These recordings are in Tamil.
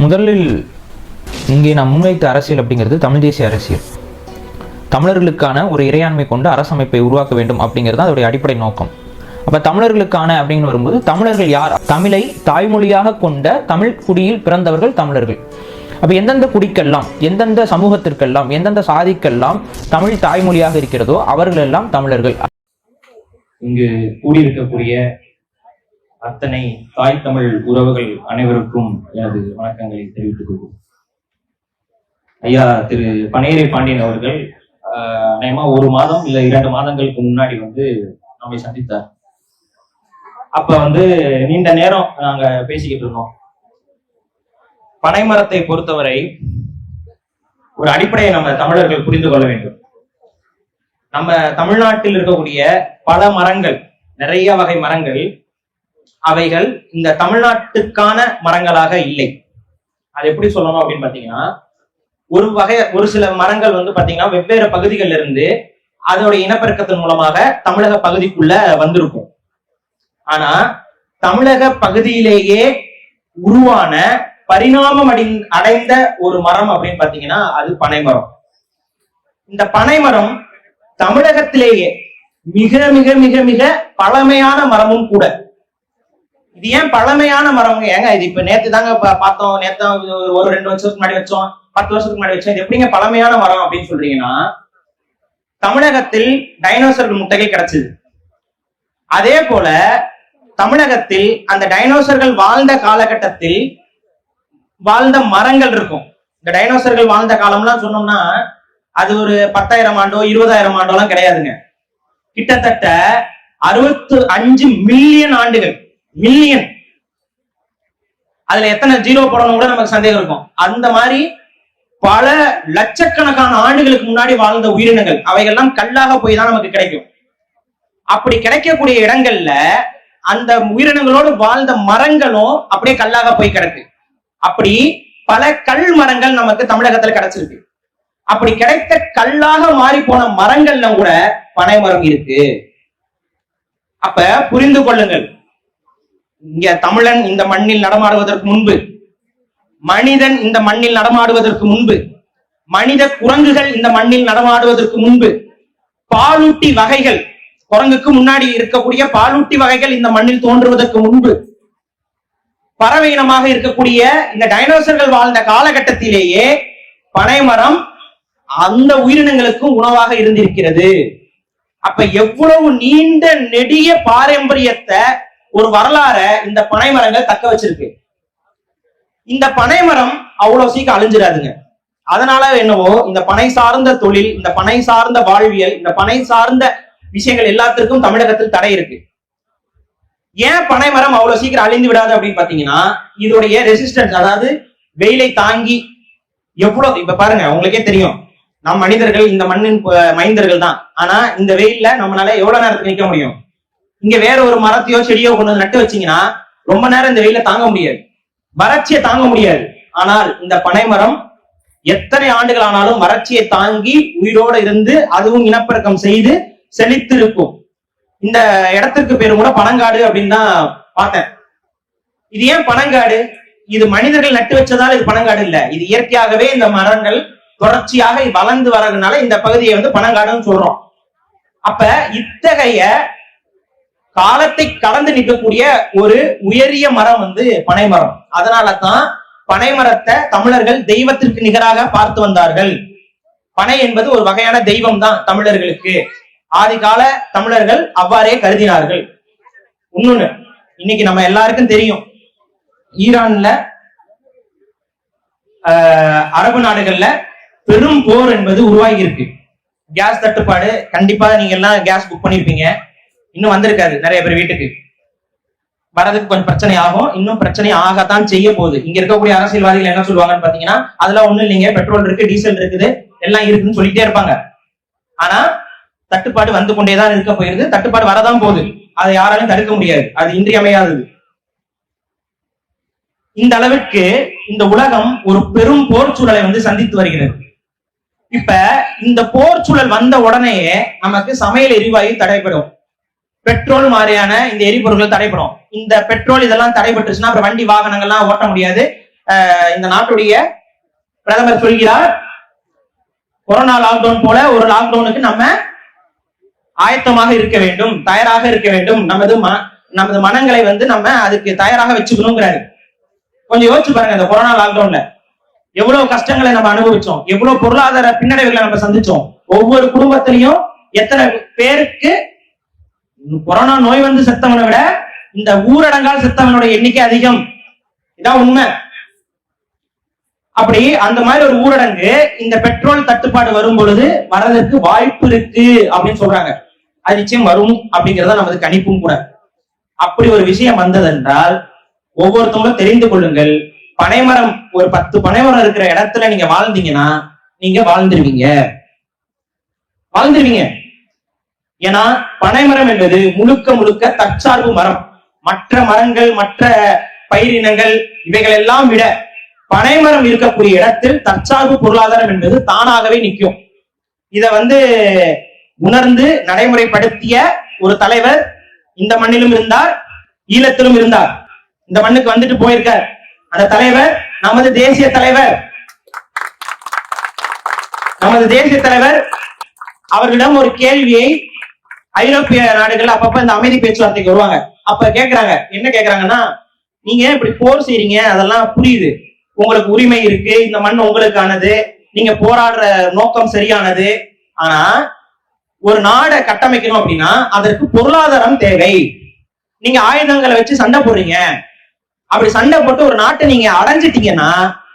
முதலில் இங்கே நாம் முன்வைத்த அரசியல் அப்படிங்கிறது தமிழ் தேசிய அரசியல். தமிழர்களுக்கான ஒரு இறையாண்மை கொண்ட அரசமைப்பை உருவாக்க வேண்டும் அப்படிங்கிறது அதோடைய அடிப்படை நோக்கம். அப்போ தமிழர்களுக்கான அப்படின்னு வரும்போது தமிழர்கள் யார்? தமிழை தாய்மொழியாக கொண்ட தமிழ் குடியில் பிறந்தவர்கள் தமிழர்கள். அப்போ எந்தெந்த குடிக்கெல்லாம், எந்தெந்த சமூகத்திற்கெல்லாம், எந்தெந்த சாதிக்கெல்லாம் தமிழ் தாய்மொழியாக இருக்கிறதோ அவர்கள் எல்லாம் தமிழர்கள். இங்கு கூடியிருக்கக்கூடிய அத்தனை தாய் தமிழ் உறவுகள் அனைவருக்கும் எனது வணக்கங்களை தெரிவித்துக் கொள்வோம். ஐயா திரு பனேரி பாண்டியன் அவர்கள் அநேகமா 1 மாதம் இல்ல 2 மாதங்களுக்கு முன்னாடி நம்மை சந்தித்தார். அப்ப நீண்ட நேரம் நாங்க பேசிக்கிட்டு இருந்தோம். பனைமரத்தை பொறுத்தவரை ஒரு அடிப்படையை நம்ம தமிழர்கள் புரிந்து கொள்ள வேண்டும். நம்ம தமிழ்நாட்டில் இருக்கக்கூடிய பல மரங்கள், நிறைய வகை மரங்கள், அவைகள் இந்த தமிழ்நாட்டுக்கான மரங்களாக இல்லை. அது எப்படி சொல்லணும் அப்படின்னு பாத்தீங்கன்னா, ஒரு சில மரங்கள் பாத்தீங்கன்னா வெவ்வேறு பகுதிகளில் இருந்து அதோட இனப்பெருக்கத்தின் மூலமாக தமிழக பகுதிக்குள்ள வந்திருக்கும். ஆனா தமிழக பகுதியிலேயே உருவான பரிணாமம் அடைந்த ஒரு மரம் அப்படின்னு பாத்தீங்கன்னா அது பனைமரம். இந்த பனைமரம் தமிழகத்திலேயே மிக மிக மிக மிக பழமையான மரமும் கூட. இது ஏன் பழமையான மரம்? ஏங்க இது இப்ப நேத்து தாங்க பார்த்தோம், நேத்து ஒரு 2 வருஷத்துக்கு முன்னாடி வச்சோம், 10 வருஷத்துக்கு முன்னாடி வச்சோம், இது எப்படிங்க பழமையான மரம் அப்படின்னு சொல்றீங்கன்னா, தமிழகத்தில் டைனோசர்கள் முட்டைகள் கிடைச்சது. அதே போல தமிழகத்தில் அந்த டைனோசர்கள் வாழ்ந்த காலகட்டத்தில் வாழ்ந்த மரங்கள் இருக்கும். இந்த டைனோசர்கள் வாழ்ந்த காலம்லாம் சொன்னோம்னா அது ஒரு 10,000 ஆண்டோ 20,000 ஆண்டோலாம் கிடையாதுங்க. கிட்டத்தட்ட 65 மில்லியன் ஆண்டுகள். மில்லியன், அதுல எத்தனை ஜீரோ போடணும் கூட நமக்கு சந்தேகம் இருக்கும். அந்த மாதிரி பல லட்சக்கணக்கான ஆண்டுகளுக்கு முன்னாடி வாழ்ந்த உயிரினங்கள், அவைகள்லாம் கல்லாக போய் தான் நமக்கு கிடைக்கும். அப்படி கிடைக்கக்கூடிய இடங்கள்ல அந்த உயிரினங்களோடு வாழ்ந்த மரங்களும் அப்படியே கல்லாக போய் கிடக்கு. அப்படி பல கல் மரங்கள் நமக்கு தமிழகத்துல கிடைச்சிருக்கு. அப்படி கிடைத்த கல்லாக மாறி போன மரங்கள்ல கூட பனை மரம் இருக்கு. அப்ப புரிந்து கொள்ளுங்கள், இங்க தமிழன் இந்த மண்ணில் நடமாடுவதற்கு முன்பு, மனிதன் இந்த மண்ணில் நடமாடுவதற்கு முன்பு, மனித குரங்குகள் இந்த மண்ணில் நடமாடுவதற்கு முன்பு, பாலூட்டி வகைகள், குரங்குக்கு முன்னாடி இருக்கக்கூடிய பாலூட்டி வகைகள் இந்த மண்ணில் தோன்றுவதற்கு முன்பு, பறவை இனமாக இருக்கக்கூடிய இந்த டைனோசர்கள் வாழ்ந்த காலகட்டத்திலேயே பனைமரம் அந்த உயிரினங்களுக்கும் உணவாக இருந்திருக்கிறது. அப்ப எவ்வளவு நீண்ட நெடிய பாரம்பரியத்தை, ஒரு வரலாற இந்த பனைமரங்கள் தக்க வச்சிருக்கு. இந்த பனைமரம் அவ்வளவு சீக்கிரம் அழிஞ்சிடாதுங்க. அதனால என்னவோ இந்த பனை சார்ந்த தொழில், இந்த பனை சார்ந்த வாழ்வியல், இந்த பனை சார்ந்த விஷயங்கள் எல்லாத்திற்கும் தமிழகத்தில் தடை இருக்கு. ஏன் பனைமரம் அவ்வளவு சீக்கிரம் அழிந்து விடாது அப்படின்னு பாத்தீங்கன்னா, இதோடைய ரெசிஸ்டன்ஸ், அதாவது வெயிலை தாங்கி எவ்வளவு, இப்ப பாருங்க உங்களுக்கே தெரியும், நம் மனிதர்கள் இந்த மண்ணின் மைந்தர்கள் தான். ஆனா இந்த வெயில்ல நம்மளால எவ்வளவு நேரத்துக்கு நிற்க முடியும்? இங்க வேற ஒரு மரத்தையோ செடியோ கொண்டு வந்து நட்டு வச்சீங்கன்னா ரொம்ப நேரம் இந்த வெயில தாங்க முடியாது, வறட்சியை தாங்க முடியாது. ஆனால் இந்த பனைமரம் எத்தனை ஆண்டுகள் ஆனாலும் வறட்சியை தாங்கி உயிரோடு இருந்து அதுவும் இனப்பெருக்கம் செய்து செழித்து இருக்கும். இந்த இடத்திற்கு பேரு கூட பனங்காடு அப்படின்னு தான் பார்த்தேன். இது ஏன் பனங்காடு? இது மனிதர்கள் நட்டு வச்சதால இது பனங்காடு இல்ல. இது இயற்கையாகவே இந்த மரங்கள் தொடர்ச்சியாக வளர்ந்து வர்றதுனால இந்த பகுதியை பனங்காடுன்னு சொல்றோம். அப்ப இத்தகைய காலத்தை கடந்து நிற்கக்கூடிய ஒரு உயரிய மரம் பனைமரம். அதனாலதான் பனைமரத்தை தமிழர்கள் தெய்வத்திற்கு நிகராக பார்த்து வந்தார்கள். பனை என்பது ஒரு வகையான தெய்வம் தான் தமிழர்களுக்கு. ஆதிகால தமிழர்கள் அவ்வாறே கருதினார்கள். இன்னொன்னு, இன்னைக்கு நம்ம எல்லாருக்கும் தெரியும், ஈரான்ல அரபு நாடுகள்ல பெரும் போர் என்பது உருவாகி இருக்கு. கேஸ் தட்டுப்பாடு, கண்டிப்பா நீங்க எல்லாம் கேஸ் புக் பண்ணிருப்பீங்க, இன்னும் வந்திருக்காது. நிறைய பேர் வீட்டுக்கு வரதுக்கு கொஞ்சம் பிரச்சனை ஆகும், இன்னும் பிரச்சனை ஆகத்தான் செய்ய போகுது. இங்க இருக்கக்கூடிய அரசியல்வாதிகள் என்ன சொல்லுவாங்கன்னு பாத்தீங்கன்னா, அதெல்லாம் ஒண்ணும் இல்லைங்க, பெட்ரோல் இருக்கு, டீசல் இருக்குது, எல்லாம் இருக்குன்னு சொல்லிட்டே இருப்பாங்க. ஆனா தட்டுப்பாடு வந்து கொண்டேதான் இருக்க போயிருது, தட்டுப்பாடு வரதான் போகுது, அதை யாராலும் தடுக்க முடியாது, அது இன்றியமையாதது. இந்த அளவுக்கு இந்த உலகம் ஒரு பெரும் போர் சூழலை சந்தித்து வருகிறது. இப்ப இந்த போர் சூழல் வந்த உடனேயே நமக்கு சமையல் எரிவாயு தடைபடும், பெட்ரோல் மாதிரியான இந்த எரிபொருட்கள் தடைப்படும். இந்த பெட்ரோல் இதெல்லாம் தடைபட்டுச்சுன்னா அப்புறம் வண்டி வாகனங்கள்லாம் ஓட்ட முடியாது. இந்த நாட்டுடைய பிரதமர் சொல்கிறார், கொரோனா லாக்டவுன் போல ஒரு லாக்டவுனுக்கு நம்ம ஆயத்தமாக இருக்க வேண்டும், தயாராக இருக்க வேண்டும், நமது மனங்களை நம்ம அதுக்கு தயாராக வச்சுக்கணுங்கிறாரு. கொஞ்சம் யோசிச்சு பாருங்க, இந்த கொரோனா லாக்டவுன்ல எவ்வளவு கஷ்டங்களை நம்ம அனுபவிச்சோம், எவ்வளவு பொருளாதார பின்னடைவுகளை நம்ம சந்திச்சோம். ஒவ்வொரு குடும்பத்திலையும் எத்தனை பேருக்கு கொரோனா நோய் வந்து செத்தவனை விட இந்த ஊரடங்கால் செத்தவனோட எண்ணிக்கை அதிகம். இதான் உண்மை. அப்படி அந்த மாதிரி ஒரு ஊரடங்கு இந்த பெட்ரோல் தட்டுப்பாடு வரும் பொழுது வரதற்கு வாய்ப்பு இருக்கு அப்படின்னு சொல்றாங்க. அது நிச்சயம் வரும் அப்படிங்கறத நமது கணிப்பும் கூட. அப்படி ஒரு விஷயம் வந்ததென்றால் ஒவ்வொருத்தவங்களும் தெரிந்து கொள்ளுங்கள், பனைமரம் ஒரு 10 பனைமரம் இருக்கிற இடத்துல நீங்க வாழ்ந்தீங்கன்னா நீங்க வாழ்ந்துருவீங்க. ஏன்னா பனைமரம் என்பது முழுக்க முழுக்க தற்சார்பு மரம். மற்ற மரங்கள், மற்ற பயிரினங்கள் இவைகள் எல்லாம் விட பனைமரம் இருக்கக்கூடிய இடத்தில் தற்சார்பு பொருளாதாரம் என்பது தானாகவே நிற்கும். இத உணர்ந்து நடைமுறைப்படுத்திய ஒரு தலைவர் இந்த மண்ணிலும் இருந்தார், ஈழத்திலும் இருந்தார். இந்த மண்ணுக்கு வந்துட்டு போயிருக்கார். அந்த தலைவர் நமது தேசிய தலைவர். அவர்களிடம் ஒரு கேள்வியை ஐரோப்பிய நாடுகள் அப்பப்ப இந்த அமைதி பேச்சுவார்த்தைக்கு வருவாங்க. அப்ப கேக்குறாங்க, என்ன கேக்குறாங்கன்னா, நீங்க இப்படி போர் செய்றீங்க, அதெல்லாம் புரியுது, உங்களுக்கு உரிமை இருக்கு, இந்த மண் உங்களுக்கானது, நீங்க போராடுற நோக்கம் சரியானது. ஆனா ஒரு நாடை கட்டமைக்கணும் அப்படின்னா அதற்கு பொருளாதாரம் தேவை. நீங்க ஆயுதங்களை வச்சு சண்டை போடுறீங்க. அப்படி சண்டை போட்டு ஒரு நாட்டை நீங்க அடைஞ்சிட்டீங்கன்னா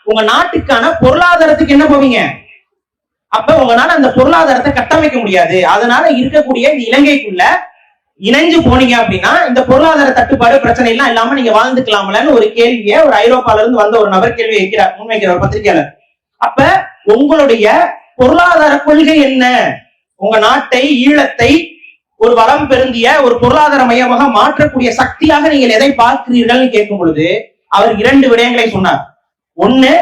உங்க நாட்டுக்கான பொருளாதாரத்துக்கு என்ன போவீங்க? அப்ப உங்களால அந்த பொருளாதாரத்தை கட்டமைக்க முடியாது. அதனால இருக்கக்கூடிய இந்த இலங்கைக்குள்ள இணைஞ்சு போனீங்க அப்படின்னா இந்த பொருளாதார தட்டுப்பாடு பிரச்சனை எல்லாம் இல்லாம நீங்க வாழ்ந்துக்கலாம்லன்னு ஒரு கேள்வியை ஒரு ஐரோப்பால இருந்து வந்த ஒரு நபர் கேள்வி முன்வைக்கிறார் பத்திரிகையாளர். அப்ப உங்களுடைய பொருளாதார கொள்கை என்ன? உங்க நாட்டை, ஈழத்தை ஒரு வளம் பெருந்திய ஒரு பொருளாதார மையமாக மாற்றக்கூடிய சக்தியாக நீங்கள் எதை பார்க்கிறீர்கள் கேட்கும் பொழுது அவர் 2 விடயங்களை சொன்னார். ஒண்ணு,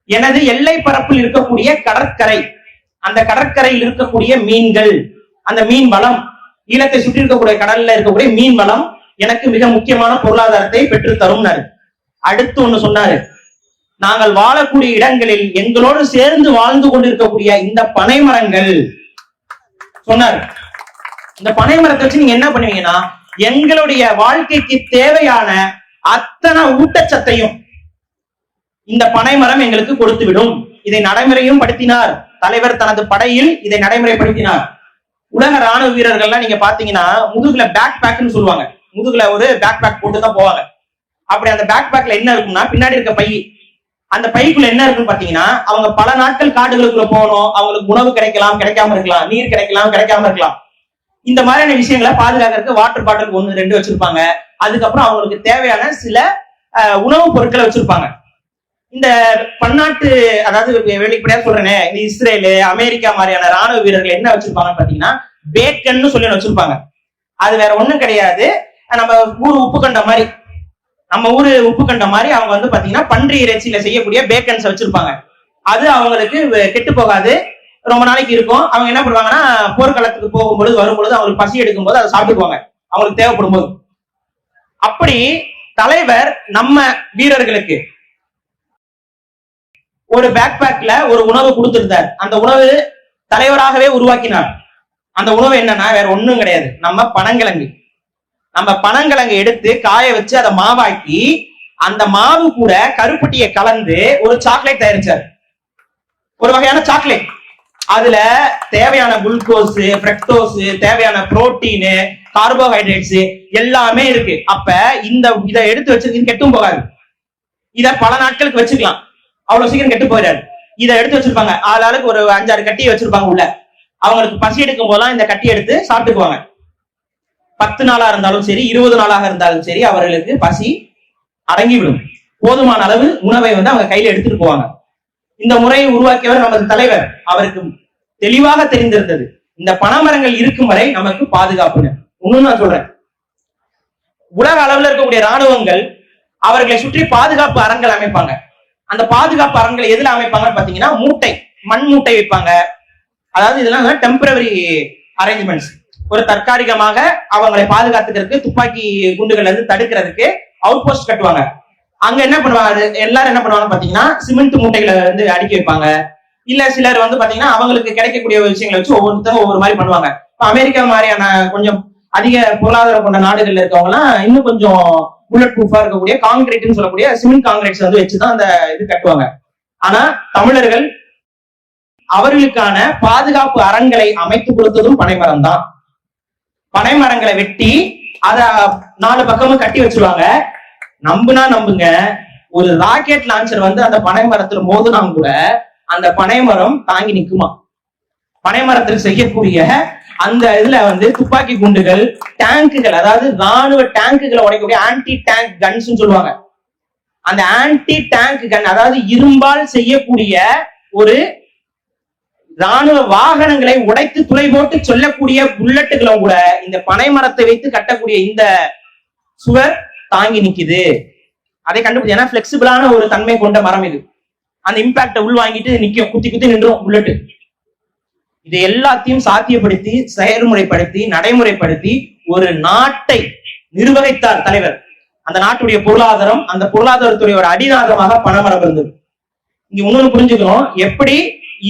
எனது எல்லை பரப்பில் இருக்கக்கூடிய கடற்கரை, அந்த கடற்கரையில் இருக்கக்கூடிய மீன்கள், அந்த மீன் வளம், ஈழத்தை சுற்றி இருக்கக்கூடிய கடல்ல இருக்கக்கூடிய மீன் வளம் எனக்கு மிக முக்கியமான பொருளாதாரத்தை பெற்று தரும். அடுத்து ஒண்ணு சொன்னாரு, நாங்கள் வாழக்கூடிய இடங்களில் எங்களோடு சேர்ந்து வாழ்ந்து கொண்டிருக்கக்கூடிய இந்த பனை மரங்கள் சொன்னார். இந்த பனை மரத்தை வச்சு நீங்க என்ன பண்ணுவீங்கன்னா எங்களுடைய வாழ்க்கைக்கு தேவையான அத்தனை ஊட்டச்சத்தையும் இந்த பனை மரம் எங்களுக்கு கொடுத்து விடும். இதை நடைமுறையும் படுத்தினார் தலைவர். தனது படையில் இதை நடைமுறைப்படுத்தினார். உலக ராணுவ வீரர்கள்லாம் நீங்க பாத்தீங்கன்னா முதுகுல பேக் பேக்னு சொல்லுவாங்க. முதுகுல ஒரு பேக் பேக் போட்டுதான் போவாங்க. அப்படி அந்த பேக் பேக்ல என்ன இருக்கும்னா பின்னாடி இருக்க பை, அந்த பைக்குள்ள என்ன இருக்குன்னு பாத்தீங்கன்னா அவங்க பல நாட்கள் காடுகளுக்குள்ள போகணும், அவங்களுக்கு உணவு கிடைக்கலாம், கிடைக்காம இருக்கலாம், நீர் கிடைக்கலாம், கிடைக்காம இருக்கலாம். இந்த மாதிரியான விஷயங்களை பாதுகாக்கிறதுக்கு வாட்டர் பாட்டில் 1, 2 வச்சிருப்பாங்க. அதுக்கப்புறம் அவங்களுக்கு தேவையான சில உணவுப் பொருட்களை வச்சிருப்பாங்க. இந்த பன்னாட்டு, அதாவது வெளிப்படையா சொல்றேனே, இந்த இஸ்ரேலு, அமெரிக்கா மாதிரியான ராணுவ வீரர்கள் என்ன வச்சிருப்பாங்கன்னு பாத்தீங்கன்னா பேக்கன்னு சொல்லி வச்சிருப்பாங்க. அது வேற ஒண்ணும் கிடையாது, நம்ம ஊர் உப்புக்கண்ட மாதிரி, அவங்க பாத்தீங்கன்னா பன்றி இறைச்சியில செய்யக்கூடிய பேக்கன்ஸ் வச்சிருப்பாங்க. அது அவங்களுக்கு கெட்டு போகாது, ரொம்ப நாளைக்கு இருக்கும். அவங்க என்ன பண்ணுவாங்கன்னா போர்க்களத்துக்கு போகும்பொழுது வரும்பொழுது அவங்களுக்கு பசி எடுக்கும் போது அதை சாப்பிட்டுக்குவாங்க, அவங்களுக்கு தேவைப்படும் போது. அப்படி தலைவர் நம்ம வீரர்களுக்கு ஒரு பேக் பேக்ல ஒரு உணவு கொடுத்திருந்தார். அந்த உணவு தலைவராகவே உருவாக்கினார். அந்த உணவு என்னன்னா வேற ஒண்ணும் கிடையாது, நம்ம பனங்கிழங்கு எடுத்து காய வச்சு அதை மாவாக்கி அந்த மாவு கூட கருப்பட்டியை கலந்து ஒரு சாக்லேட் தயாரிச்சார், ஒரு வகையான சாக்லேட். அதுல தேவையான குளுக்கோஸ், ஃப்ரக்டோஸ், தேவையான புரோட்டீன், கார்போஹைட்ரேட்ஸ் எல்லாமே இருக்கு. அப்ப இதை எடுத்து வச்சிருக்கீங்க, கெட்டும் போகாது. இத பல நாட்களுக்கு வச்சுக்கலாம், அவ்வளவு சீக்கிரம் கெட்டு போயிடாது. இதை எடுத்து வச்சிருப்பாங்க, ஆளாளுக்கு ஒரு 5-6 கட்டியை வச்சிருப்பாங்க உள்ள. அவங்களுக்கு பசி எடுக்கும் போதெல்லாம் இந்த கட்டி எடுத்து சாப்பிட்டுக்குவாங்க. 10 நாளா இருந்தாலும் சரி, 20 நாளாக இருந்தாலும் சரி, அவர்களுக்கு பசி அடங்கிவிடும். போதுமான அளவு உணவை அவங்க கையில எடுத்துட்டு போவாங்க. இந்த முறையை உருவாக்கியவர் நமது தலைவர். அவருக்கு தெளிவாக தெரிந்திருந்தது, இந்த பனைமரங்கள் இருக்கும் வரை நமக்கு பாதுகாப்புன்னு. இன்னும் நான் சொல்றேன், உலக அளவில் இருக்கக்கூடிய ராணுவங்கள் அவர்களை சுற்றி பாதுகாப்பு அரண்கள் அமைப்பாங்க. அந்த பாதுகாப்பு அரண்களை எதுல அமைப்பாங்கன்னு பாத்தீங்கன்னா மண் மூட்டை வைப்பாங்க. அதாவது இதெல்லாம் டெம்பரவரி அரேஞ்ச்மெண்ட்ஸ், ஒரு தற்காலிகமாக அவங்களை பாதுகாத்துக்கிறதுக்கு, துப்பாக்கி குண்டுகள் தடுக்கிறதுக்கு அவுட் போஸ்ட் கட்டுவாங்க. அங்க என்ன பண்ணுவாங்க, எல்லாரும் என்ன பண்ணுவாங்க பாத்தீங்கன்னா சிமெண்ட் மூட்டைகளை வந்து அடுக்கி வைப்பாங்க. இல்ல சிலர் வந்து பாத்தீங்கன்னா அவங்களுக்கு கிடைக்கக்கூடிய விஷயங்களை வச்சு ஒவ்வொருத்தரும் ஒவ்வொரு மாதிரி பண்ணுவாங்க. இப்ப அமெரிக்கா மாதிரியான கொஞ்சம் அதிக பொருளாதாரம் கொண்ட நாடுகள்ல இருக்கவங்க எல்லாம் இன்னும் கொஞ்சம் புல்லட் ப்ரூஃபா இருக்கக்கூடிய காங்கிரீட்னு சொல்லக்கூடிய சிமெண்ட் காங்கிரீட்ஸ் வந்து வச்சுதான் அந்த இது கட்டுவாங்க. ஆனா தமிழர்கள் அவர்களுக்கான பாதுகாப்பு அரண்களை அமைத்து கொடுத்ததும் பனைமரம் தான். பனைமரங்களை வெட்டி அத 4 பக்கமும் கட்டி வச்சிருவாங்க. நம்புங்க, ஒரு ராக்கெட் லான்ச்சர் வந்து அந்த பனைமரத்துல மோதுனா கூட அந்த பனைமரம் தாங்கி நிக்குமா? பனைமரத்தில் செய்யக்கூடிய அந்த இதுல வந்து துப்பாக்கி குண்டுகள், டேங்குகள், அதாவது ராணுவ டேங்குகளை உடைக்கக்கூடிய ஆன்டி டேங்க் கன்ஸ் சொல்லுவாங்க. அந்த ஆன்டி டேங்க் கன், அதாவது இரும்பால் செய்யக்கூடிய ஒரு ராணுவ வாகனங்களை உடைத்து துளை போட்டு சொல்லக்கூடிய புல்லட்டுகளும் கூட இந்த பனைமரத்தை வைத்து கட்டக்கூடிய இந்த சுவர் தாங்கி நிக்குது. அதை கண்டுபிடிச்சு, ஏன்னா பிளெக்சிபிளான ஒரு தன்மை கொண்ட மரம் இது. அந்த இம்பாக்ட உள் வாங்கிட்டு நிக்கும், குத்தி குத்தி நின்றும் புல்லட்டு. இது எல்லாத்தையும் சாத்தியப்படுத்தி செயல்முறைப்படுத்தி நடைமுறைப்படுத்தி ஒரு நாட்டை நிர்வகித்தார் தலைவர். அந்த நாட்டுடைய பொருளாதாரம், அந்த பொருளாதாரத்துடைய ஒரு அடிநாதமாக பனைமரம் இருந்தது. இங்க இன்னொன்னு புரிஞ்சுக்கணும், எப்படி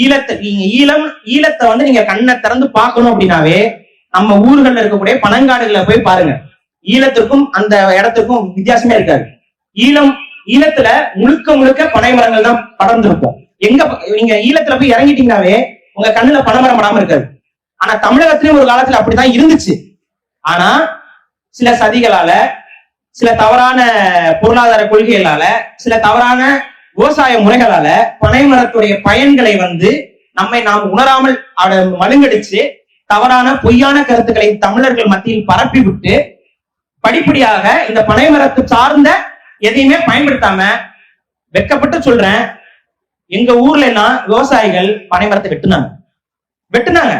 ஈழத்தை வந்து நீங்க கண்ணை திறந்து பார்க்கணும் அப்படின்னாவே நம்ம ஊர்கள்ல இருக்கக்கூடிய பனங்காடுகளை போய் பாருங்க. ஈழத்துக்கும் அந்த இடத்துக்கும் வித்தியாசமே இருக்காது. ஈழத்துல முழுக்க பனை மரங்கள் தான் படர்ந்திருக்கும். எங்க நீங்க ஈழத்துல போய் இறங்கிட்டீங்கன்னாவே உங்க கண்ணுல பனைமரம் படாம இருக்காது. ஆனா தமிழகத்திலயும் ஒரு காலத்துல அப்படிதான் இருந்துச்சு. ஆனா சில சதிகளால, சில தவறான பொருளாதார கொள்கைகளால, சில தவறான விவசாய முறைகளால பனைமரத்துடைய பயன்களை வந்து நாம் உணராமல் மழுங்கடிச்சு தவறான பொய்யான கருத்துக்களை தமிழர்கள் மத்தியில் பரப்பி விட்டு படிப்படியாக இந்த பனைமரத்து சார்ந்த எதையுமே பயன்படுத்தாம, வெட்கப்பட்டு சொல்றேன், எங்க ஊர்ல எல்லாம் விவசாயிகள் பனைமரத்தை வெட்டுனாங்க.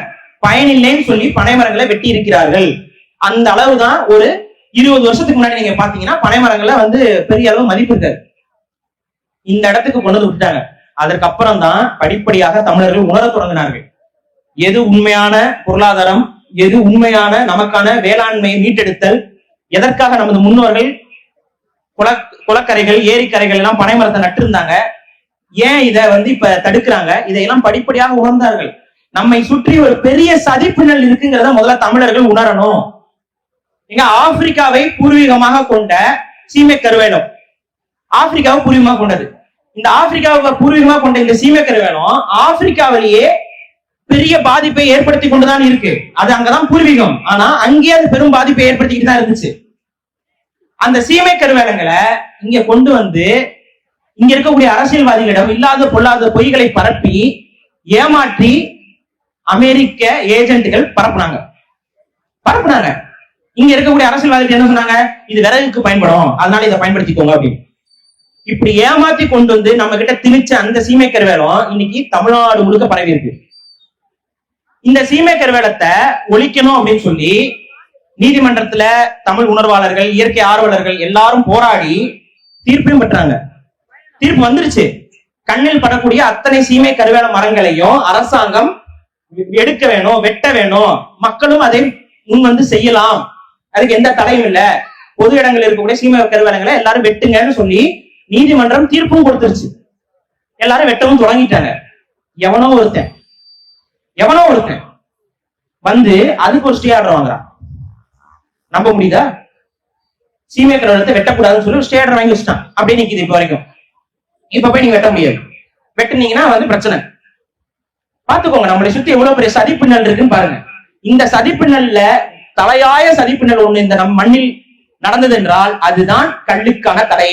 பயனில்லைன்னு சொல்லி பனைமரங்களை வெட்டி இருக்கிறார்கள். அந்த அளவுதான். ஒரு 20 வருஷத்துக்கு முன்னாடி நீங்க பாத்தீங்கன்னா பனைமரங்களை வந்து பெரிய அளவு மதிப்பு இருக்காது. இந்த இடத்துக்கு கொண்டு வந்து விட்டாங்க. அதற்கப்புறம் தான் படிப்படியாக தமிழர்கள் உணர தொடங்கினார்கள். எது உண்மையான பொருளாதாரம், எது உண்மையான நமக்கான வேளாண்மையை மீட்டெடுத்தல், எதற்காக நமது முன்னோர்கள் குளக்கரைகள், ஏரிக்கரைகள் எல்லாம் பனைமரத்தை நட்டு இருந்தாங்க, ஏன் இதை வந்து இப்ப தடுக்கிறாங்க, இதையெல்லாம் படிப்படியாக உணர்ந்தார்கள். நம்மை சுற்றி ஒரு பெரிய சதிப்பின்னல் இருக்குங்கிறத முதல்ல தமிழர்கள் உணரணும். இங்க ஆப்பிரிக்காவை பூர்வீகமாக கொண்ட சீமை கருவேலம், ஆப்பிரிக்காவை பூர்வீகமாக கொண்டது. இந்த ஆப்பிரிக்காவை பூர்வீகமாக கொண்ட இந்த சீமை கருவேலம் ஆப்பிரிக்காவிலேயே பெரிய பாதிப்பை ஏற்படுத்தி கொண்டுதான் இருக்கு. அது அங்கதான் பூர்வீகம். ஆனா அங்கேயே அது பெரும் பாதிப்பை ஏற்படுத்திக்கிட்டு தான் இருந்துச்சு. அந்த சீமை கருவேலங்களை இங்க கொண்டு வந்து இங்க இருக்கக்கூடிய அரசியல்வாதிகளிடம் இல்லாத பொல்லாத பொய்களை பரப்பி ஏமாற்றி அமெரிக்க ஏஜென்ட்கள் பரப்புனாங்க. இங்க இருக்கக்கூடிய அரசியல்வாதிகள் என்ன சொன்னாங்க, இது விறகுக்கு பயன்படும், அதனால இதை பயன்படுத்திக்கோங்க அப்படின்னு. இப்படி ஏமாத்தி கொண்டு வந்து நம்ம கிட்ட திணிச்ச அந்த சீமை கருவேலம் இன்னைக்கு தமிழ்நாடு முழுக்க பரவி இருக்கு. இந்த சீமை கருவேலத்தை ஒழிக்கணும் அப்படின்னு சொல்லி நீதிமன்றத்துல தமிழ் உணர்வாளர்கள், இயற்கை ஆர்வலர்கள் எல்லாரும் போராடி தீர்ப்பையும் பெற்றாங்க. தீர்ப்பு வந்துருச்சு. கண்ணில் படக்கூடிய அத்தனை சீமை கருவேல மரங்களையும் அரசாங்கம் எடுக்க வேணும், வெட்ட வேணும், மக்களும் அதை முன் வந்து செய்யலாம், அதுக்கு எந்த தடையும் இல்ல, பொது இடங்கள் இருக்கக்கூடிய சீமை கருவேலங்களை எல்லாரும் வெட்டுங்கன்னு சொல்லி நீதிமன்றம் தீர்ப்பும் கொடுத்துருச்சு. எல்லாரும் வெட்டவும் தொடங்கிட்டாங்க. எவனோ ஒருத்தன் வந்து அதுக்கு ஒரு ஸ்டே ஆர்டர் வாங்குறான். நம்ப முடியுதா? சீமை கருவேலத்தை வெட்டக்கூடாதுன்னு சொல்லி ஸ்டே ஆர்டர் வாங்கி வச்சுட்டான். அப்படியே நிக்குது இப்ப வரைக்கும். இப்ப போய் நீங்க வெட்ட முடியாது. வெட்டுனீங்கன்னா வந்து பிரச்சனை. பாத்துக்கோங்க, நம்மளை சுத்தி எவ்வளவு பெரிய சதிப்பின்னல் இருக்குன்னு பாருங்க. இந்த சதிப்பின்னல்ல தலையாய சதிப்பின்னல் ஒண்ணு இந்த நம் மண்ணில் நடந்தது என்றால் அதுதான் கல்லுக்கான தடை.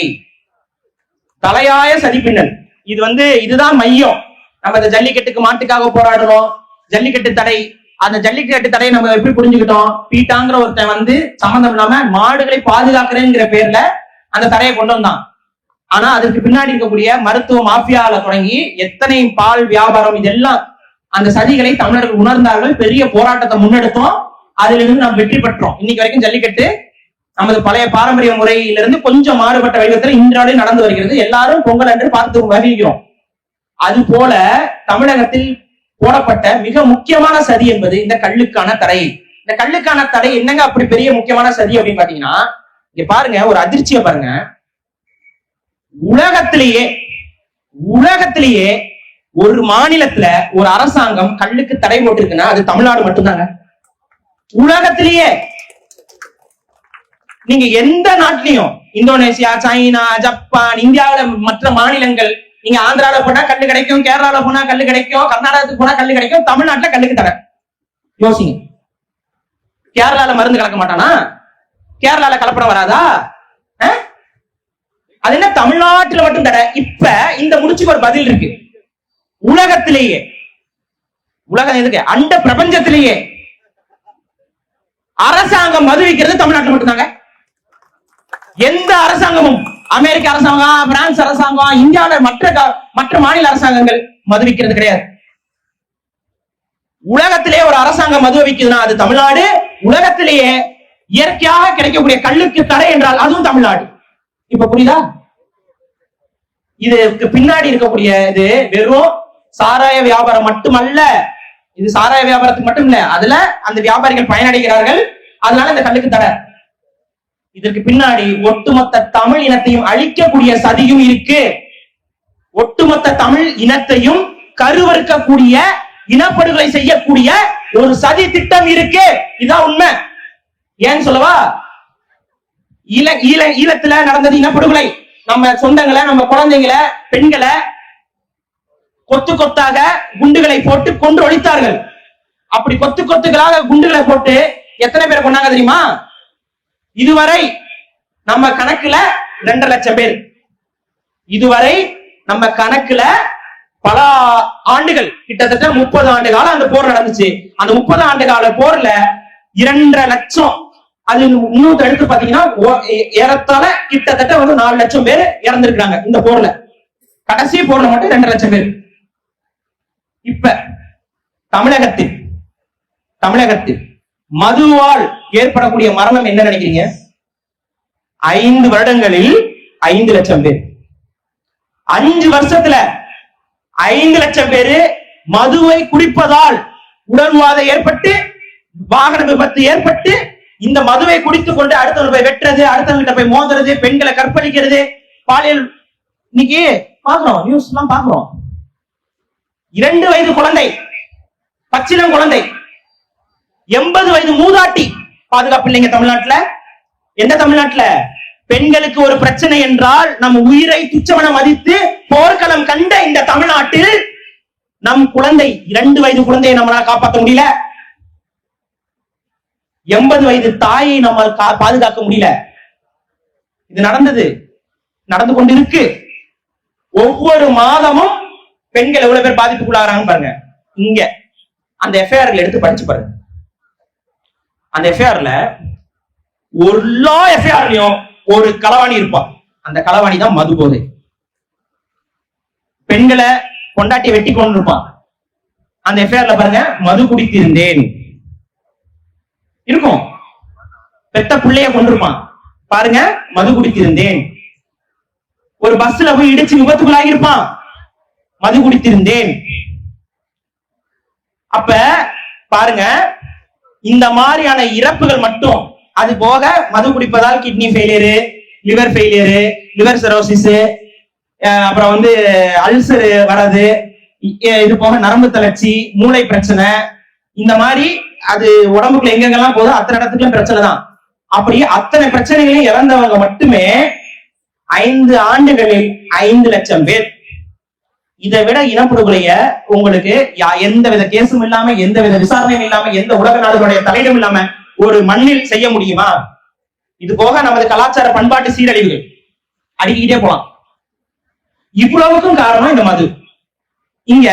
தலையாய சதிப்பின்னல் இது வந்து இதுதான் மையம். நம்ம இந்த ஜல்லிக்கட்டுக்கு மாட்டுக்காக போராடணும், ஜல்லிக்கட்டு தடை. அந்த ஜல்லிக்கட்டு தடையை நம்ம எப்படி புரிஞ்சுக்கிட்டோம், பீட்டாங்கிற ஒருத்தன் வந்து சம்பந்தம் இல்லாம மாடுகளை பாதுகாக்கிறேங்கிற பேர்ல அந்த தடையை கொண்டு வந்தான். ஆனா அதுக்கு பின்னாடி இருக்கக்கூடிய மருத்துவ மாஃபியால தொடங்கி எத்தனை பால் வியாபாரம், இதெல்லாம் அந்த சதிகளை தமிழர்கள் உணர்ந்தார்கள். பெரிய போராட்டத்தை முன்னெடுத்தோம். அதுல இருந்து நாம் வெற்றி பெற்றோம். இன்னைக்கு வரைக்கும் ஜல்லிக்கட்டு நமது பழைய பாரம்பரிய முறையிலிருந்து கொஞ்சம் மாறுபட்ட வடிவத்தில் இன்றாலே நடந்து வருகிறது. எல்லாரும் பொங்கல் என்று பார்த்து வருகிறோம். அது போல தமிழகத்தில் போடப்பட்ட மிக முக்கியமான சதி என்பது இந்த கல்லுக்கான தடை. இந்த கல்லுக்கான தடை என்னங்க அப்படி பெரிய முக்கியமான சதி அப்படின்னு பாத்தீங்கன்னா, இங்க பாருங்க, ஒரு அதிர்ச்சியை பாருங்க. உலகத்திலேயே ஒரு மாநிலத்துல ஒரு அரசாங்கம் கல்லுக்கு தடை போட்டிருக்குன்னா அது தமிழ்நாடு மட்டும்தாங்க. உலகத்திலேயே நீங்க எந்த நாட்டிலையும், இந்தோனேசியா, சைனா, ஜப்பான், இந்தியாவில மற்ற மாநிலங்கள், நீங்க ஆந்திரால போனா கல்லு கிடைக்கும், கேரளால போனா கல்லு கிடைக்கும், கர்நாடகத்துக்கு போனா கல்லு கிடைக்கும், தமிழ்நாட்டுல கல்லுக்கு தடை. யோசிங்க. கேரளால மருந்து கலக்க மாட்டானா? கேரளால கலப்படம் வராதா? அது என்ன தமிழ்நாட்டுல மட்டும் தடை? இப்ப இந்த முடிச்சுக்கு ஒரு பதில் இருக்கு. உலகத்திலேயே, உலகம் எதுக்கு, அண்ட பிரபஞ்சத்திலேயே அரசாங்கம் மது விற்கிறது தமிழ்நாட்டில் மட்டும்தாங்க. எந்த அரசாங்கமும், அமெரிக்க அரசாங்கம், பிரான்ஸ் அரசாங்கம், இந்தியாவில மற்ற மாநில அரசாங்கங்கள் மது விற்கிறது கிடையாது. உலகத்திலே ஒரு அரசாங்கம் மது விற்குதுன்னா அது தமிழ்நாடு. உலகத்திலேயே இயற்கையாக கிடைக்கக்கூடிய கல்லுக்கு தடை என்றால் அதுவும் தமிழ்நாடு. இப்ப புரியுதா? இதுக்கு பின்னாடி இருக்கக்கூடிய இது வெறும் சாராய வியாபாரம் மட்டுமல்ல. இது சாராய வியாபாரத்துக்கு மட்டும் இல்ல, அதுல அந்த வியாபாரிகள் பயனடைகிறார்கள், அதனால இந்த கல்லுக்கு தடை. இதற்கு பின்னாடி ஒட்டுமொத்த தமிழ் இனத்தையும் அழிக்கக்கூடிய சதியும் இருக்கு. ஒட்டுமொத்த தமிழ் இனத்தையும் கருவறுக்கக்கூடிய, இனப்படுகொலை செய்யக்கூடிய ஒரு சதி திட்டம் இருக்கு. இதான் உண்மை. ஏன்னு சொல்லவா? ஈழத்துல நடந்தது இனப்படுகொலை. நம்ம சொந்தங்களை, நம்ம குழந்தைங்களை, பெண்களை கொத்து கொத்தாக குண்டுகளை போட்டு கொன்று ஒழித்தார்கள். அப்படி கொத்து கொத்துகளாக குண்டுகளை போட்டு எத்தனை பேர் கொண்டாங்க தெரியுமா? இதுவரை நம்ம கணக்குல 2 லட்சம் பேர். இதுவரை நம்ம கணக்குல பல ஆண்டுகள், கிட்டத்தட்ட 30 ஆண்டு காலம் அந்த போர் நடந்துச்சு. அந்த 30 ஆண்டு கால போர்ல 2.5 லட்சம், அது இன்னும் எடுத்து பாத்தீங்கன்னா ஏறத்தாழ கிட்டத்தட்ட 4 லட்சம் பேர் இறந்திருக்காங்க இந்த போர்ல. கடைசி போர்ல மட்டும் 2 லட்சம் பேர். இப்ப தமிழகத்தில் மதுவால் ஏற்படக்கூடிய மரணம் என்ன நினைக்கிறீங்க? 5 வருடங்களில் 5 லட்சம் பேர். 5 வருஷத்துல 5 லட்சம் பேரு மதுவை குடிப்பதால் உடல்வாதம் ஏற்பட்டு, வாகன விபத்து ஏற்பட்டு, இந்த மதுவை குடித்துக் கொண்டு அடுத்தவங்க போய் வெட்டுறது, அடுத்தவங்க போய் மோதுறது, பெண்களை கற்பழிக்கிறது, பாலியல். இன்னைக்கு பாக்குறோம், நியூஸ் எல்லாம் பாக்குறோம். 2 வயது குழந்தை, பச்சிளம் குழந்தை, 80 வயது மூதாட்டி பாதுகாப்பு இல்லைங்க தமிழ்நாட்டுல. எந்த தமிழ்நாட்டுல? பெண்களுக்கு ஒரு பிரச்சனை என்றால் நம் உயிரை துச்சமென மதித்து போர்க்களம் கண்ட இந்த தமிழ்நாட்டில் நம் குழந்தை, 2 வயது குழந்தையை நம்மளால காப்பாற்ற முடியல. 80 வயது தாயை நம்ம பாதுகாக்க முடியல. இது நடந்து கொண்டிருக்கு. ஒவ்வொரு மாதமும் பெண்கள் எவ்வளவு பேர் பாதிப்புக்குள்ளாகிறாங்க பாருங்க. இங்க அந்த எஃப்ஐஆர்ல எடுத்து படிச்சு பாருங்க. அந்த எஃப்ஐஆர்ல எல்லா எஃப்ஐஆர்லயும் ஒரு களவாணி இருப்பான். அந்த களவாணி தான் மது போதை. பெண்களை கொண்டாட்டி வெட்டி கொண்டு இருப்பான். அந்த எஃப்ஐஆர்ல பாருங்க, மது குடித்திருந்தேன் இருக்கும். பெத்த பிள்ளைய கொண்டிருப்பான், பாருங்க மது குடித்திருந்தேன். ஒரு பஸ்ல போய் இடிச்சு விபத்துக்குள்ளாகி இருப்பான், மது குடித்திருந்தேன். அப்ப பாருங்க, இந்த மாதிரியான இறப்புகள் மட்டும், அது போக மது குடிப்பதால் kidney failure, liver failure, liver cirrhosis, அப்புறம் அல்சர் வர்றது, இது போக நரம்பு தளர்ச்சி, மூளை பிரச்சனை, இந்த மாதிரி அது உடம்புக்குள்ள எங்கெங்கெல்லாம் போதோ அத்தனை இடத்துக்குள்ள பிரச்சனை தான். அப்படி அத்தனை பிரச்சனைகளையும் இறந்தவங்க மட்டுமே 5 ஆண்டுகளில் 5 லட்சம் பேர். இதை விட இனப்படுகொலைய உங்களுக்கு எந்த வித கேஸும் இல்லாம, எந்த வித விசாரணையும் இல்லாம, எந்த உலக நாடுகளுடைய தலையிடும் இல்லாம ஒரு மண்ணில் செய்ய முடியுமா? இது போக நமது கலாச்சார பண்பாட்டு சீரழிவுகள் அடிக்கிட்டே போலாம். இவ்வளவுக்கும் காரணம் இந்த மது. இங்க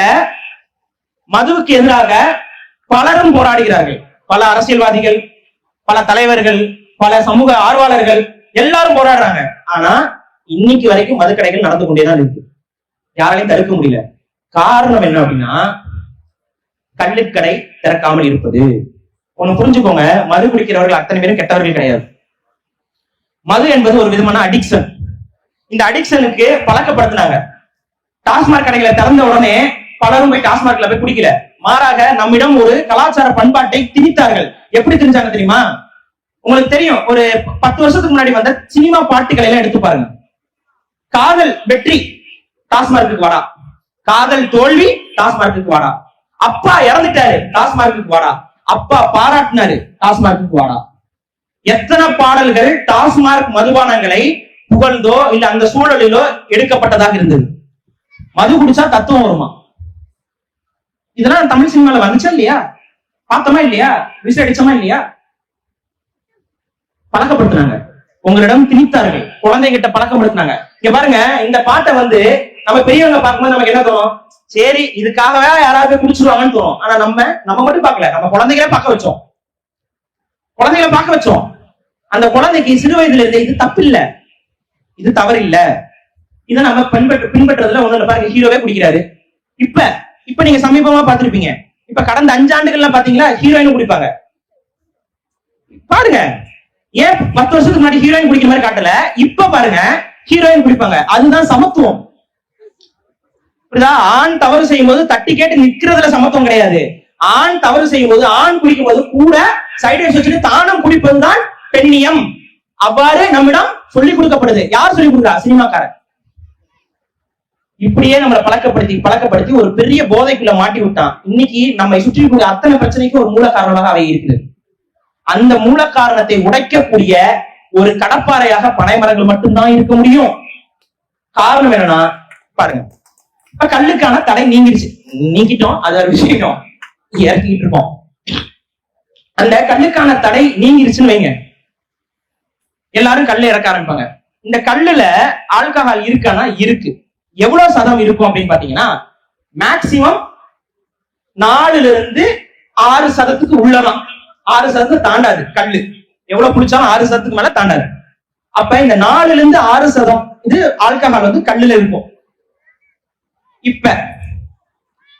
மதுவுக்கு எதிராக பலரும் போராடுகிறார்கள். பல அரசியல்வாதிகள், பல தலைவர்கள், பல சமூக ஆர்வலர்கள் எல்லாரும் போராடுறாங்க. ஆனா இன்னைக்கு வரைக்கும் மதுக்கடைகள் நடந்து கொண்டேதான் இருக்கு. யாராலையும் தடுக்க முடியல. காரணம் என்ன அப்படின்னா, கள்ளுக்கடை திறக்காமல் இருப்பது. ஒண்ணு புரிஞ்சுக்கோங்க, மது குடிக்கிறவர்கள் அத்தனை பேரும் கெட்டவர்கள் கிடையாது. மது என்பது ஒரு விதமான அடிக்ஷன். இந்த அடிக்ஷனுக்கு பழக்கப்படுத்தினாங்க. டாஸ்மாக் கடைகளை திறந்த உடனே பலரும் போய் டாஸ்மாக்ல போய் குடிக்கல. மாறாக நம்மிடம் ஒரு கலாச்சார பண்பாட்டை திணித்தார்கள். எப்படி திணிச்சாங்க தெரியுமா? உங்களுக்கு தெரியும், ஒரு 10 வருஷத்துக்கு முன்னாடி வந்த சினிமா பாட்டுகளை எல்லாம் எடுத்து பாருங்க. காதல் வெற்றி, டாஸ்மார்க்கு வாடா. காதல் தோல்வி, டாஸ்மார்க்கு வாடா. அப்பா இறந்துட்டாரு, டாஸ்மார்க்கு வாடா. அப்பா பாராட்டினாரு, டாஸ்மார்க்கு வாடா. எத்தனை பாடல்கள் டாஸ்மார்க் மதுபானங்களை புகழ்ந்தோ இல்ல அந்த சூழலிலோ எடுக்கப்பட்டதாக இருந்தது. மது குடிச்சா தத்துவம் வருமா? இதெல்லாம் தமிழ் சினிமால வந்துச்சா இல்லையா? பார்த்தோமா இல்லையா? விசை அடிச்சோமா இல்லையா? பழக்கப்படுத்தினாங்க, உங்களிடம் திணித்தார்கள், குழந்தைகிட்ட பழக்கப்படுத்தினாங்க. இங்க பாருங்க, இந்த பாட்டை வந்து நம்ம பெரியவங்க பார்க்கும்போது நமக்கு என்ன தோணும்? சரி, இதுக்காகவே யாராவது குடிச்சிருவாங்கன்னு தோணும். ஆனா நம்ம மட்டும் பார்க்கல, நம்ம குழந்தைகளே பார்க்க வச்சோம். குழந்தைகளை பார்க்க வச்சோம். அந்த குழந்தைக்கு சிறு வயதுல இருந்து இது தப்பு இல்ல, இது தவறு இல்ல, இதை நம்ம பின்பற்றதுல ஒண்ணு பாருங்க. ஹீரோவே குடிக்கிறாரு. இப்ப நீங்க சமீபமா பார்த்திருப்பீங்க. இப்ப கடந்த 5 ஆண்டுகள்ல பாத்தீங்களா ஹீரோயின் குடிப்பாங்க. பாருங்க, ஏன் 10 வருஷத்துக்கு முன்னாடி ஹீரோயின் குடிக்கிற மாதிரி காட்டல, இப்ப பாருங்க ஹீரோயின் குடிப்பாங்க. அதுதான் சமத்துவம். ஆண் தவறு செய்யும் போது தட்டி கேட்டு நிக்கிறதுல சமத்துவம் கிடையாது. ஆண் தவறு செய்யும் போது, ஆண் குடிக்கும் போது கூட சைடு வச்சுட்டு தானம் குடிப்பதுதான் பெண்ணியம். அவ்வாறு நம்மிடம் சொல்லிக் கொடுக்கப்படுது. யார் சொல்லிக் கொடுக்குறா? சினிமாக்காரன். இப்படியே நம்மளை பழக்கப்படுத்தி ஒரு பெரிய போதைக்குள்ள மாட்டி விட்டான். இன்னைக்கு நம்மை சுற்றி கூடிய அத்தனை பிரச்சனைக்கு ஒரு மூல காரணமாக அவை இருக்குது. அந்த மூல காரணத்தை உடைக்கக்கூடிய ஒரு கடப்பாறையாக பனை மரங்கள் மட்டும்தான் இருக்க முடியும். காரணம் என்னன்னா பாருங்க, இப்ப கல்லுக்கான தடை நீங்கிட்டோம், அது ஒரு விஷயம் இறக்கிட்டு இருக்கோம். அந்த கல்லுக்கான தடை நீங்கிருச்சுன்னு வைங்க, எல்லாரும் கல்ல இறக்க ஆரம்பிப்பாங்க. இந்த கல்லுல ஆல்கஹால் இருக்கானா? இருக்கு. எவ்வளவு சதம் இருக்கும் அப்படின்னு பாத்தீங்கன்னா மேக்சிமம் 4-6% உள்ளதான். 6% தாண்டாது. கல்லு எவ்வளவு குடிச்சாலும் 6% மேல தாண்டாது. அப்ப இந்த 4-6% இது ஆல்கஹால் வந்து கல்லுல இருக்கும். இப்ப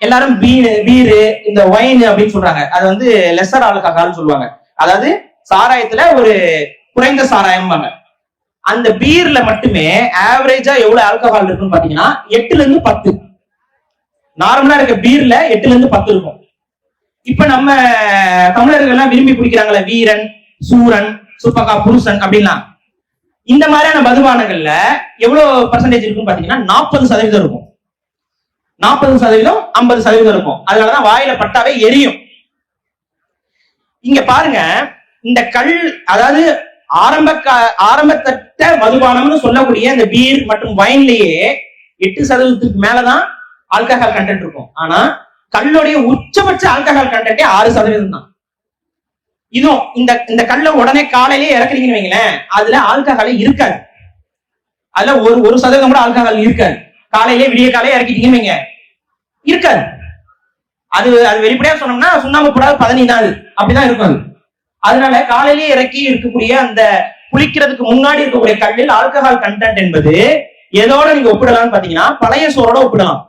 எல்லாரும் பீரு, இந்த ஒயின் அப்படின்னு சொல்றாங்க. அது வந்து லெசர் ஆல்கஹால் சொல்லுவாங்க. அதாவது சாராயத்துல ஒரு குறைந்த சாராயம். அந்த பீர்ல மட்டுமே ஆவரேஜா எவ்வளவு ஆல்கஹால் இருக்குன்னு பாத்தீங்கன்னா 8-10. நார்மலா இருக்க பீர்ல 8-10 இருக்கும். இப்ப நம்ம தமிழர்கள் எல்லாம் விரும்பி குடிக்கிறாங்களே வீரன், சூரன், சுப்பகா, புருஷன் அப்படின்னா, இந்த மாதிரியான மதுபானங்கள்ல எவ்வளவு பர்சன்டேஜ் இருக்குன்னு பாத்தீங்கன்னா 40% இருக்கும். 40%, 50% இருக்கும். அதனாலதான் வாயில பட்டாவே எரியும். இங்க பாருங்க, இந்த கல், அதாவது ஆரம்பத்தட்ட மதுபானம்னு சொல்லக்கூடிய இந்த பீர் மற்றும் வைன்லயே 8% மேலதான் ஆல்கஹால் கண்டென்ட் இருக்கும். ஆனா கல்லுடைய உச்சபட்ச ஆல்கஹால் கண்டென்ட்டே 6% தான். இதுவும் இந்த கல்ல உடனே காலையிலேயே இறக்குறீங்கன்னு வைங்களேன், அதுல ஆல்கஹாலே இருக்காது. அதுல 1% கூட ஆல்கஹால் இருக்காது. காலையிலே விடிய காலையே இறக்கிட்டீங்கன்னு வைங்க, இருக்காது. அது வெளிப்படையா சொன்னோம்னா சுண்ணாம்பு போடாது 15 அப்படிதான் இருக்கும் அது. அதனால காலையிலேயே இறக்கி இருக்கக்கூடிய அந்த குளிக்கிறதுக்கு முன்னாடி இருக்கக்கூடிய கல்லில் ஆல்கஹால் கண்டென்ட் என்பது எதோட நீங்க ஒப்பிடலாம்னு பாத்தீங்கன்னா பழைய சோரோட ஒப்பிடலாம்.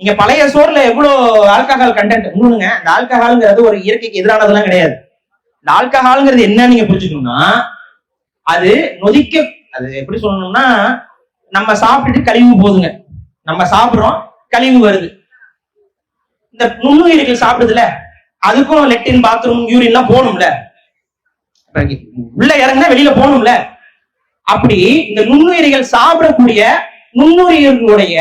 நீங்க பழைய சோறுல எவ்வளவு ஆல்கஹால் கண்டென்ட் இன்னொன்னுங்க. இந்த ஆல்கஹால்ங்கிறது ஒரு இயற்கைக்கு எதிரானதெல்லாம் கிடையாது. இந்த ஆல்கஹால்ங்கிறது என்ன நீங்க புரிஞ்சுக்கணும்னா, அது அது எப்படி சொல்லணும்னா, நம்ம சாப்பிட்டுட்டு கழிவு போதுங்க. நம்ம சாப்பிடுறோம், கழிவு வருது. இந்த நுண்ணுயிர்கள் சாப்பிடுதுல, அதுக்கும் லெட்டின், பாத்ரூம், யூரின் எல்லாம் போகணும்ல, உள்ள இறங்கினா வெளியில போகணும்ல. அப்படி இந்த நுண்ணுயிரிகள் சாப்பிடக்கூடிய நுண்ணுயிர்களுடைய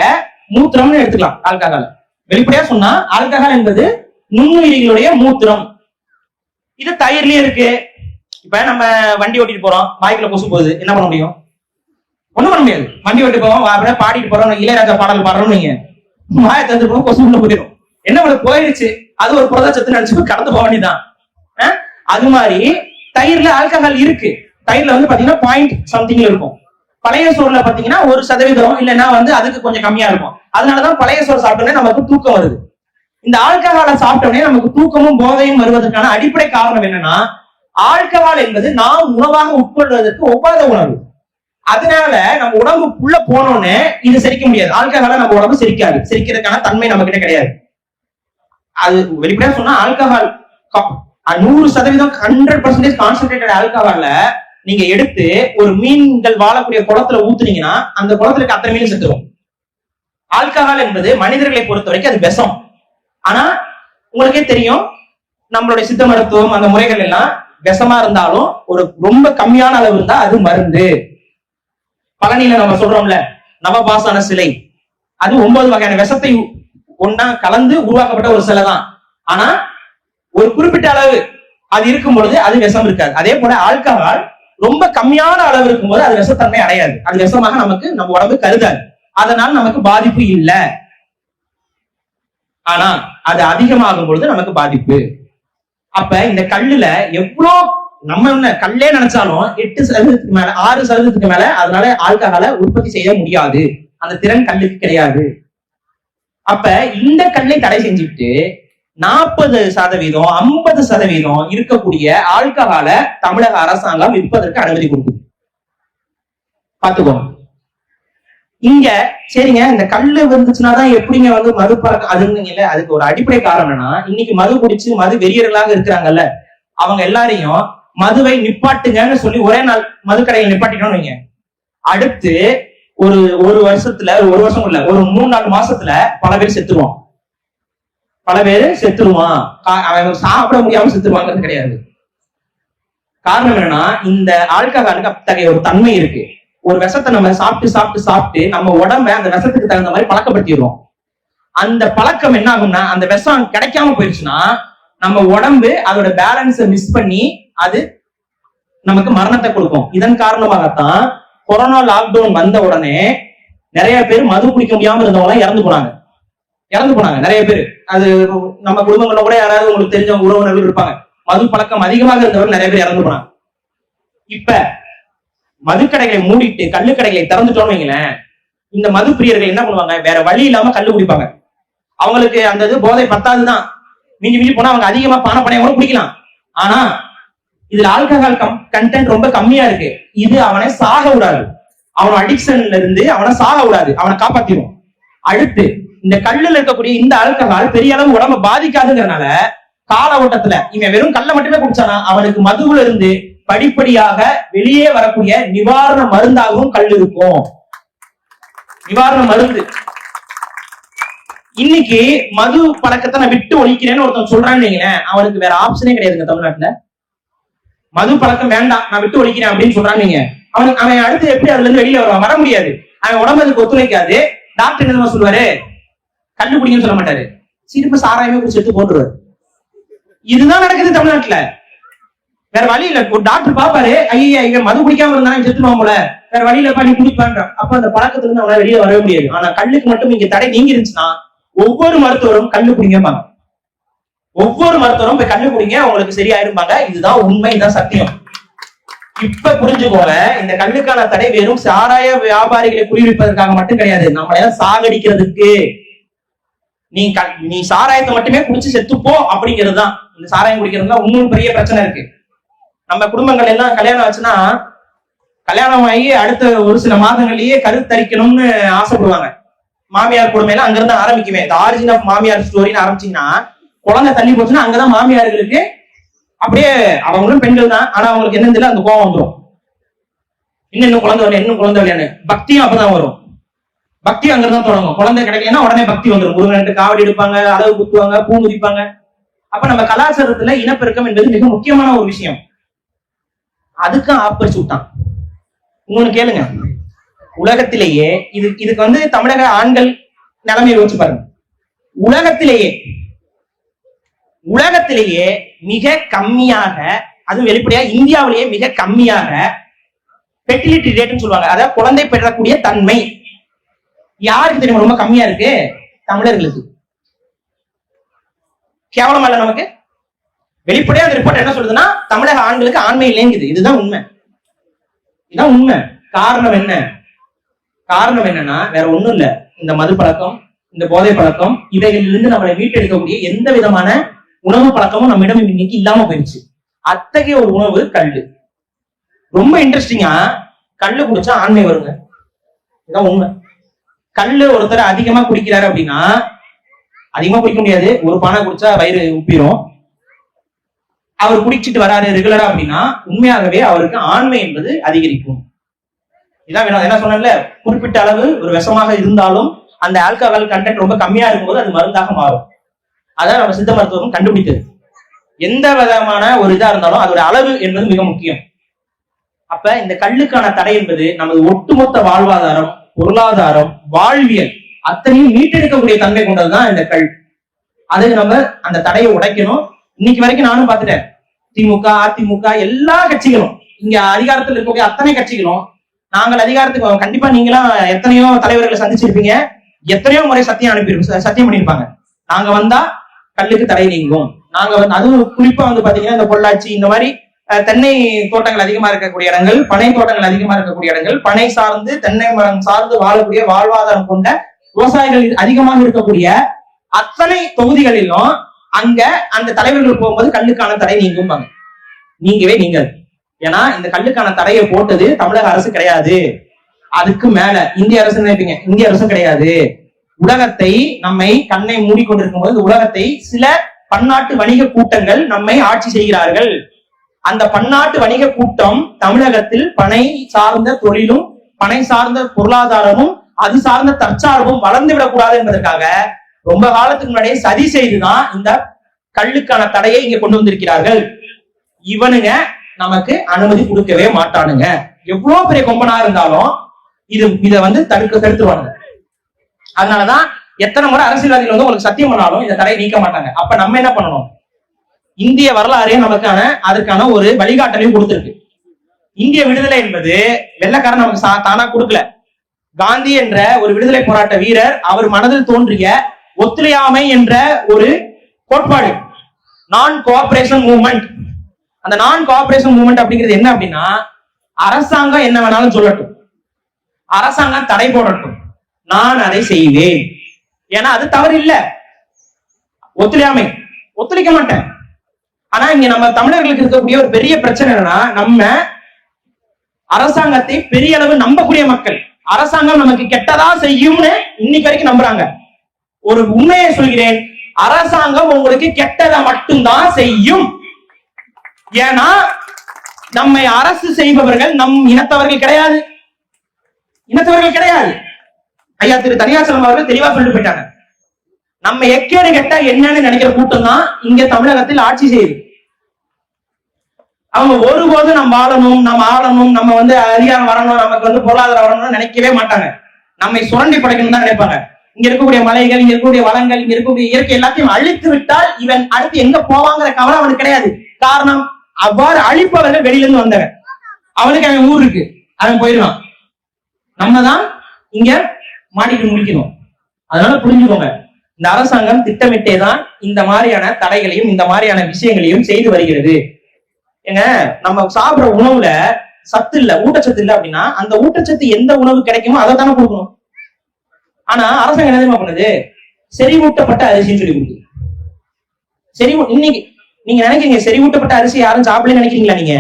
மூத்திரம்னு எடுத்துக்கலாம் ஆல்கஹால். வெளிப்படையா சொன்னா ஆல்கஹால் என்பது நுண்ணுயிரிகளுடைய மூத்திரம். இது தயிர்லயே இருக்கு. இப்ப நம்ம வண்டி ஓட்டிட்டு போறோம், வாய்க்குள்ள கொசு போகுது, என்ன பண்ண முடியும்? ஒண்ணும் பண்ண முடியாது. வண்டி ஓட்டிட்டு போவோம், அப்படியே பாடிட்டு போறோம், இளையராஜா பாடல் பாடுறோம்னு நீங்க வாயை தந்து போவோம், கொசு உள்ள போயிடும். என்ன பண்ண போயிடுச்சு, அது ஒரு புரதச்சத்து நினைச்சு கடந்து போக வேண்டியதான். அது மாதிரி தயிர்ல ஆல்கஹால் இருக்கு. தயிர்ல வந்து பாத்தீங்கன்னா பாயிண்ட் சம்திங்ல இருக்கும். பழைய சோறுல பாத்தீங்கன்னா 1% இல்லைன்னா வந்து அதுக்கு கொஞ்சம் கம்மியா இருக்கும். அதனாலதான் பழைய சோறு சாப்பிட்டோன்னே நமக்கு தூக்கம் வருது. இந்த ஆல்கஹாலை சாப்பிட்டோன்னே நமக்கு தூக்கமும் போதையும் வருவதற்கான அடிப்படை காரணம் என்னன்னா, ஆல்கஹால் என்பது நாம் உணவாக உட்கொள்வதற்கு ஒவ்வாத உணவு. அதனால நம்ம உடம்புக்குள்ள போனோன்னு இது செரிக்க முடியாது. ஆல்கஹாலை நம்ம உடம்பு செரிக்காது. செரிக்கிறதுக்கான தன்மை நம்ம கிட்ட கிடையாது. அது வெளிப்படையா சொன்னா ஆல்கஹால் 100% 100% கான்சென்ட்ரேட்டட் ஆல்கஹால்ல நீங்க எடுத்து ஒரு மீன்கள் வாழக்கூடிய குளத்துல ஊத்துனீங்கன்னா அந்த குளத்துல இருக்க அத்தனை மீன் செத்துரும். ஆல்கஹால் என்பது மனிதர்களை பொறுத்த வரைக்கும் அது விஷம். ஆனா உங்களுக்கே தெரியும், நம்மளுடைய சித்த மருத்துவம் அந்த முறைகள் எல்லாம் விஷமா இருந்தாலும் ஒரு ரொம்ப கம்மியான அளவு இருந்தா அது மருந்து. பழனியில நம்ம சொல்றோம்ல, நவபாசான சிலை, அது 9 வகையான விஷத்தை ஒன்னா கலந்து உருவாக்கப்பட்ட ஒரு சிலை தான். ஆனா ஒரு குறிப்பிட்ட அளவு அது இருக்கும் பொழுது அது விஷம் இருக்காது. அதே போல ஆல்கஹால் ரொம்ப கம்மியான அளவு இருக்கும்போது அது விஷத்தன்மை அடையாது. அது விஷமாக நமக்கு நம்ம உடம்பு கருதாது. அதனால நமக்கு பாதிப்பு இல்லை. ஆனா அது அதிகமாகும் பொழுது நமக்கு பாதிப்பு. அப்ப இந்த கல்லுல எவ்வளவு நம்ம என்ன கல்லே நினைச்சாலும் 8% மேல 6% மேல அதனால ஆல்கஹாலை உற்பத்தி செய்ய முடியாது. அந்த திறன் கல்லுக்கு கிடையாது. அப்ப இந்த கல்லை தடை செஞ்சுட்டு 40% 50% இருக்கக்கூடிய ஆல்கஹாலை தமிழக அரசாங்கம் விற்பதற்கு அனுமதி கொடுக்குது. பாத்துக்கோங்க. இங்க சரிங்க, இந்த கல்லு வந்துச்சுன்னாதான் எப்படிங்க மது பழக்கம் அதுன்னு அதுக்கு ஒரு அடிப்படை காரணம் என்னன்னா, இன்னைக்கு மது குடிச்சு மது வெறியர்களாக இருக்கிறாங்கல்ல, அவங்க எல்லாரையும் மதுவை நிப்பாட்டுங்கன்னு சொல்லி ஒரே நாள் மது கடையில் நிப்பாட்டிட்டோம்னு வைங்க, அடுத்து ஒரு வருஷத்துல ஒரு வருஷம் இல்ல ஒரு 3-4 மாசத்துல பல பேர் செத்துருவான். அவன் சாப்பிட முடியாம செத்துருவாங்கிறது கிடையாது. காரணம் என்னன்னா, இந்த ஆல்கஹாலுக்கு அத்தகைய ஒரு தன்மை இருக்கு. ஒரு விஷத்தை நம்ம சாப்பிட்டு சாப்பிட்டு சாப்பிட்டு நம்ம உடம்ப அந்த விஷத்துக்கு தகுந்த மாதிரி பழக்கப்படுத்திடுறோம். அந்த பழக்கம் என்ன ஆகும்னா, அந்த விஷம் கிடைக்காம போயிடுச்சுன்னா நம்ம உடம்பு அதோட பேலன்ஸை மிஸ் பண்ணி அது நமக்கு மரணத்தை கொடுக்கும். இதன் காரணமாகத்தான் கொரோனா லாக்டவுன் வந்த உடனே நிறைய பேர் மது குடிக்க முடியாம இருந்தவங்க இறந்து போனாங்க நிறைய பேர். அது நம்ம குடும்பங்கள்ல கூட யாராவது உங்களுக்கு தெரிஞ்ச உறவினர்கள் இருப்பாங்க, மது பழக்கம் அதிகமாக இருந்தவர்கள் நிறைய பேர் இறந்து போனாங்க. இப்ப மதுக்கடைகளை மூடிட்டு கள்ளுக்கடைகளை திறந்துட்டோம்னு வைங்களேன், இந்த மது பிரியர்கள் என்ன பண்ணுவாங்க, வேற வழி இல்லாம கள்ளு குடிப்பாங்க. அவங்களுக்கு அந்த போதை பத்தாதுதான், மிஞ்சி போனா அவங்க அதிகமா பானப்பனைய கூட குடிக்கலாம். ஆனா இதுல ஆல்கஹால் கண்டென்ட் ரொம்ப கம்மியா இருக்கு. இது அவனை சாக விடாது, அவன் அடிக்ஷன்ல இருந்து அவனை சாக விடாது, அவனை காப்பாத்திடும். அடுத்து இந்த கல்லுல இருக்கக்கூடிய இந்த ஆல்கஹால் பெரிய அளவு உடம்ப பாதிக்காதுங்கிறதுனால கால ஓட்டத்துல இவன் வெறும் கல்லை மட்டுமே குடிச்சானா அவனுக்கு மதுவுல இருந்து படிப்படியாக வெளியே வரக்கூடிய நிவாரண மருந்தாகவும் கல் இருக்கும். நிவாரண மருந்து. இன்னைக்கு மது பழக்கத்தை நான் விட்டு ஒழிக்கிறேன்னு ஒருத்தன் சொல்றான்னு அவனுக்கு வேற ஆப்ஷனே கிடையாதுங்க தமிழ்நாட்டுல. மது பழக்கம் வேண்டாம் நான் விட்டு ஒழிக்கிறேன் அப்படின்னு சொல்றாங்க, அவன் அடுத்து எப்படி அதுல இருந்து வெளியில வருவான்? வர முடியாது. அவன் உடம்பு அதுக்கு ஒத்துழைக்காது. டாக்டர் என்ன சொல்லுவாரு, கல்லு குடிங்கன்னு சொல்ல மாட்டாரு, சிரிப்பு சாராயமே குடிச்சு எடுத்து போட்டுருவாரு. இதுதான் நடக்குது தமிழ்நாட்டுல. வேற வழி இல்ல. ஒரு டாக்டர் பாப்பாரு, ஐயா இவன் மது குடிக்காம இருந்தா செத்துவான் போல, வேற வழியில பண்ணி குடிப்பான்ற. அப்ப அந்த பழக்கத்துல இருந்து அவனால வெளியே வரவே முடியாது. ஆனா கல்லுக்கு மட்டும் இங்க தடை நீங்க இருந்துச்சுன்னா ஒவ்வொரு மருத்துவரும் கல்லு குடிங்கம்பாங்க. ஒவ்வொரு மருத்துவரும் போய் கல்லு குடிங்க உங்களுக்கு சரியாயிருப்பாங்க. இதுதான் உண்மை, இதுதான் சத்தியம். இப்ப புரிஞ்சுக்கோங்க, இந்த கல்லுக்கான தடை வெறும் சாராய வியாபாரிகளை குறிவிப்பதற்காக மட்டும் கிடையாது, நம்மள சாகடிக்கிறதுக்கு. நீ சாராயத்தை மட்டுமே குடிச்சு செத்துப்போ அப்படிங்கிறது தான். இந்த சாராயம் குடிக்கிறது தான் இன்னொரு பெரிய பிரச்சனை இருக்கு. நம்ம குடும்பங்கள் எல்லாம் கல்யாணம் ஆச்சுன்னா கல்யாணம் ஆகி அடுத்த ஒரு சில மாதங்கள்லயே கருத்தரிக்கணும்னு ஆசைப்படுவாங்க. மாமியார் கொடுமையில அங்கிருந்து ஆரம்பிக்குமே. இந்த ஆரிஜின் ஆஃப் மாமியார் ஸ்டோரின்னு ஆரம்பிச்சீங்கன்னா, குழந்தை தள்ளி போச்சுன்னா அங்கதான் மாமியார்களுக்கு அப்படியே அவங்களும் பெண்கள் தான், ஆனா அவங்களுக்கு என்ன தெரியல, அந்த கோவம் வந்துடும். இன்னும் குழந்தை வரல, இன்னும் குழந்தை வரலையான்னு. பக்தியும் அப்பதான் வரும். பக்தி அங்கதான் தொடங்கும். குழந்தை கிடைக்கலன்னா உடனே பக்தி வந்துடும். முருகன் காவடி எடுப்பாங்க, அளவு குத்துவாங்க, பூ முதிப்பாங்க. அப்ப நம்ம கலாச்சாரத்துல இனப்பெருக்கம் என்பது மிக முக்கியமான ஒரு விஷயம். அதுக்கு ஆப்பர்ச்சுட்டான். இன்னொன்னு கேளுங்க, உலகத்திலேயே இதுக்கு தமிழக ஆண்கள் நிலைமையை யோசிச்சு பாருங்க. உலகத்திலேயே மிக கம்மியாக, அது வெளிப்படையா இந்தியாவிலேயே மிக கம்மியாக ஃபெர்டிலிட்டி ரேட்னு சொல்லுவாங்க, அதாவது குழந்தை பெறக்கூடிய தன்மை யாருக்கு தெரியுமா ரொம்ப கம்மியா இருக்கு? தமிழர்களுக்கு. கேவலமா இல்ல நமக்கு? வெளிப்படையா அந்த ரிப்போர்ட் என்ன சொல்லுதுன்னா, தமிழக ஆண்களுக்கு ஆண்மை இல்லைங்குது. இதுதான் உண்மை. இதுதான் உண்மை. காரணம் என்ன? காரணம் என்னன்னா வேற ஒண்ணும் இல்ல, இந்த மது பழக்கம், இந்த போதை பழக்கம், இவைகளிலிருந்து நம்மளை மீட்டெடுக்கக்கூடிய எந்த விதமான உணவு பழக்கமும் நம்மிடம் இன்னைக்கு இல்லாம போயிடுச்சு. அத்தகைய ஒரு உணவு கல்லு. ரொம்ப இன்ட்ரெஸ்டிங்கா, கல்லு குடிச்சா ஆண்மை வருங்க. இதுதான் உண்மை. கல்லு ஒருத்தர் அதிகமா குடிக்கிறாரு அப்படின்னா, அதிகமா குடிக்க முடியாது, ஒரு பானை குடிச்சா வயிறு உப்பிரும். அவர் குடிச்சிட்டு வராரு ரெகுலரா அப்படின்னா உண்மையாகவே அவருக்கு ஆண்மை என்பது அதிகரிக்கும். இதான் வேணும். என்ன சொன்னேன்ல, குறிப்பிட்ட அளவு ஒரு விஷமாக இருந்தாலும் அந்த ஆல்கஹால் கண்டென்ட் ரொம்ப கம்மியா இருக்கும்போது அது மருந்தாக மாறும். அதான் நம்ம சித்த மருத்துவம் கண்டுபிடித்தது. எந்த விதமான ஒரு இதா இருந்தாலும் அதோட அளவு என்பது மிக முக்கியம். அப்ப இந்த கல்லுக்கான தடை என்பது நமது ஒட்டுமொத்த வாழ்வாதாரம், பொருளாதாரம், வாழ்வியல் அத்தனையும் மீட்டெடுக்கக்கூடிய தன்மை கொண்டதுதான் இந்த கல். அதுக்கு நம்ம அந்த தடையை உடைக்கணும். இன்னைக்கு வரைக்கும் நானும் பார்த்துட்டேன். திமுக, அதிமுக எல்லா கட்சிகளும், இங்க அதிகாரத்தில் இருக்கக்கூடிய அத்தனை கட்சிகளும், நாங்கள் அதிகாரத்துக்கு கண்டிப்பா நீங்களாம் எத்தனையோ தலைவர்களை சந்திச்சிருப்பீங்க, எத்தனையோ முறை சத்தியம் பண்ணிருப்பாங்க. நாங்க வந்தா கல்லுக்கு தடை நீங்கும். நாங்க வந்து அதுவும் குறிப்பா வந்து பாத்தீங்கன்னா இந்த பொள்ளாச்சி இந்த மாதிரி தென்னை தோட்டங்கள் அதிகமா இருக்கக்கூடிய இடங்கள், பனை தோட்டங்கள் அதிகமா இருக்கக்கூடிய இடங்கள், பனை சார்ந்து தென்னை மரம் சார்ந்து வாழக்கூடிய வாழ்வாதாரம் கொண்ட விவசாயிகள் அதிகமாக இருக்கக்கூடிய அத்தனை தொகுதிகளிலும் அங்க அந்த தலைவர்கள் போகும்போது கல்லுக்கான தடை நீங்கும்பாங்க. நீங்கவே நீங்காது. ஏன்னா இந்த கல்லுக்கான தடையை போட்டது தமிழக அரசு கிடையாது. அதுக்கு மேல இந்திய அரசு நினைப்பீங்க, இந்திய அரசும் கிடையாது. உலகத்தை நம்மை கண்ணை மூடிக்கொண்டிருக்கும் போது உலகத்தை சில பன்னாட்டு வணிக கூட்டங்கள் நம்மை ஆட்சி செய்கிறார்கள். அந்த பன்னாட்டு வணிக கூட்டம் தமிழகத்தில் பனை சார்ந்த தொழிலும் பனை சார்ந்த பொருளாதாரமும் அது சார்ந்த தற்சார்பும் வளர்ந்து விடக்கூடாது என்பதற்காக ரொம்ப காலத்துக்கு முன்னாடியே சதி செய்துதான் இந்த கல்லுக்கான தடையை இங்க கொண்டு வந்திருக்கிறார்கள். இவனுங்க நமக்கு அனுமதி கொடுக்கவே மாட்டானுங்க. எவ்வளவு பெரிய கொம்பனா இருந்தாலும் இதை வந்து தடுத்துருவானுங்க. அதனாலதான் எத்தனை முறை அரசியல்வாதிகள் வந்து உங்களுக்கு சத்தியம் பண்ணாலும் இந்த தடையை நீக்க மாட்டாங்க. அப்ப நம்ம என்ன பண்ணணும்? இந்திய வரலாறே நமக்கான அதற்கான ஒரு வழிகாட்டலையும் கொடுத்திருக்கு. இந்திய விடுதலை என்பது வெள்ளைக்காரன் நமக்கு தானா கொடுக்கல. காந்தி என்ற ஒரு விடுதலை போராட்ட வீரர் அவர் மனதில் தோன்றிய ஒத்துழையாமை என்ற ஒரு கோட்பாடு, நான் கோஆபரேஷன் மூவ்மெண்ட். அந்த நான் கோஆபரேஷன் மூவ்மெண்ட் அப்படிங்கிறது என்ன அப்படின்னா, அரசாங்கம் என்ன வேணாலும் சொல்லட்டும், அரசாங்கம் தடை போடட்டும், நான் அதை செய்வேன். ஏன்னா அது தவறு இல்ல. ஒத்துழையாமை, ஒத்துழைக்க மாட்டேன். ஆனா இங்க நம்ம தமிழர்களுக்கு இருக்கக்கூடிய ஒரு பெரிய பிரச்சனை என்னன்னா, நம்ம அரசாங்கத்தை பெரிய அளவு நம்பக்கூடிய மக்கள். அரசாங்கம் நமக்கு கெட்டதா செய்யும்னு இன்னைக்கு வரைக்கும் நம்புறாங்க. ஒரு உண்மையை சொல்கிறேன், அரசாங்கம் உங்களுக்கு கெட்டதை மட்டும்தான் செய்யும். ஏன்னா நம்மை அரசு செய்பவர்கள் நம் இனத்தவர்கள் கிடையாது, இனத்தவர்கள் கிடையாது. ஐயா திரு தனியாசலம் அவர்கள் தெளிவா சொல்லிட்டு போயிட்டாங்க. நம்ம எக்கேடு கெட்டா என்னன்னு நினைக்கிற கூட்டம் தான் இங்க தமிழகத்தில் ஆட்சி செய்யுது. அவங்க ஒருபோதும் நம்ம ஆளணும், நம்ம வந்து அதிகாரம் வரணும், நமக்கு வந்து பொருளாதாரம் வரணும்னு நினைக்கவே மாட்டாங்க. நம்மை சுரண்டி படைக்கணும் தான் நினைப்பாங்க. இங்க இருக்கக்கூடிய மலைகள், இங்க இருக்கக்கூடிய வளங்கள், இங்க இருக்கக்கூடிய இயற்கை எல்லாத்தையும் அழித்து விட்டால் இவன் அடுத்து எங்க போவாங்கிற கவலை அவனுக்கு கிடையாது. காரணம், அவ்வாறு அழிப்பவர்கள் வெளியில இருந்து வந்தவன். அவனுக்கு அவன் ஊர் இருக்கு, அவன் போயிடுவான். நம்ம தான் இங்க மாட்டிட்டு முடிக்கணும். அதனால புரிஞ்சுக்கோங்க, இந்த அரசாங்கம் திட்டமிட்டேதான் இந்த மாதிரியான தடைகளையும் இந்த மாதிரியான விஷயங்களையும் செய்து வருகிறது. ஏங்க, நம்ம சாப்பிடுற உணவுல சத்து இல்ல, ஊட்டச்சத்து இல்ல அப்படின்னா அந்த ஊட்டச்சத்து எந்த உணவு கிடைக்குமோ அதை தானே கொடுக்கணும். ஆனா அரசாங்கம் என்ன தெரியுமா பண்ணுது? செறிவூட்டப்பட்ட அரிசின்னு சொல்லி கொடுக்குது. இன்னைக்கு நீங்க நினைக்கிறீங்க செறிவூட்டப்பட்ட அரிசி யாரும் சாப்பிடலன்னு நினைக்கிறீங்களா? நீங்க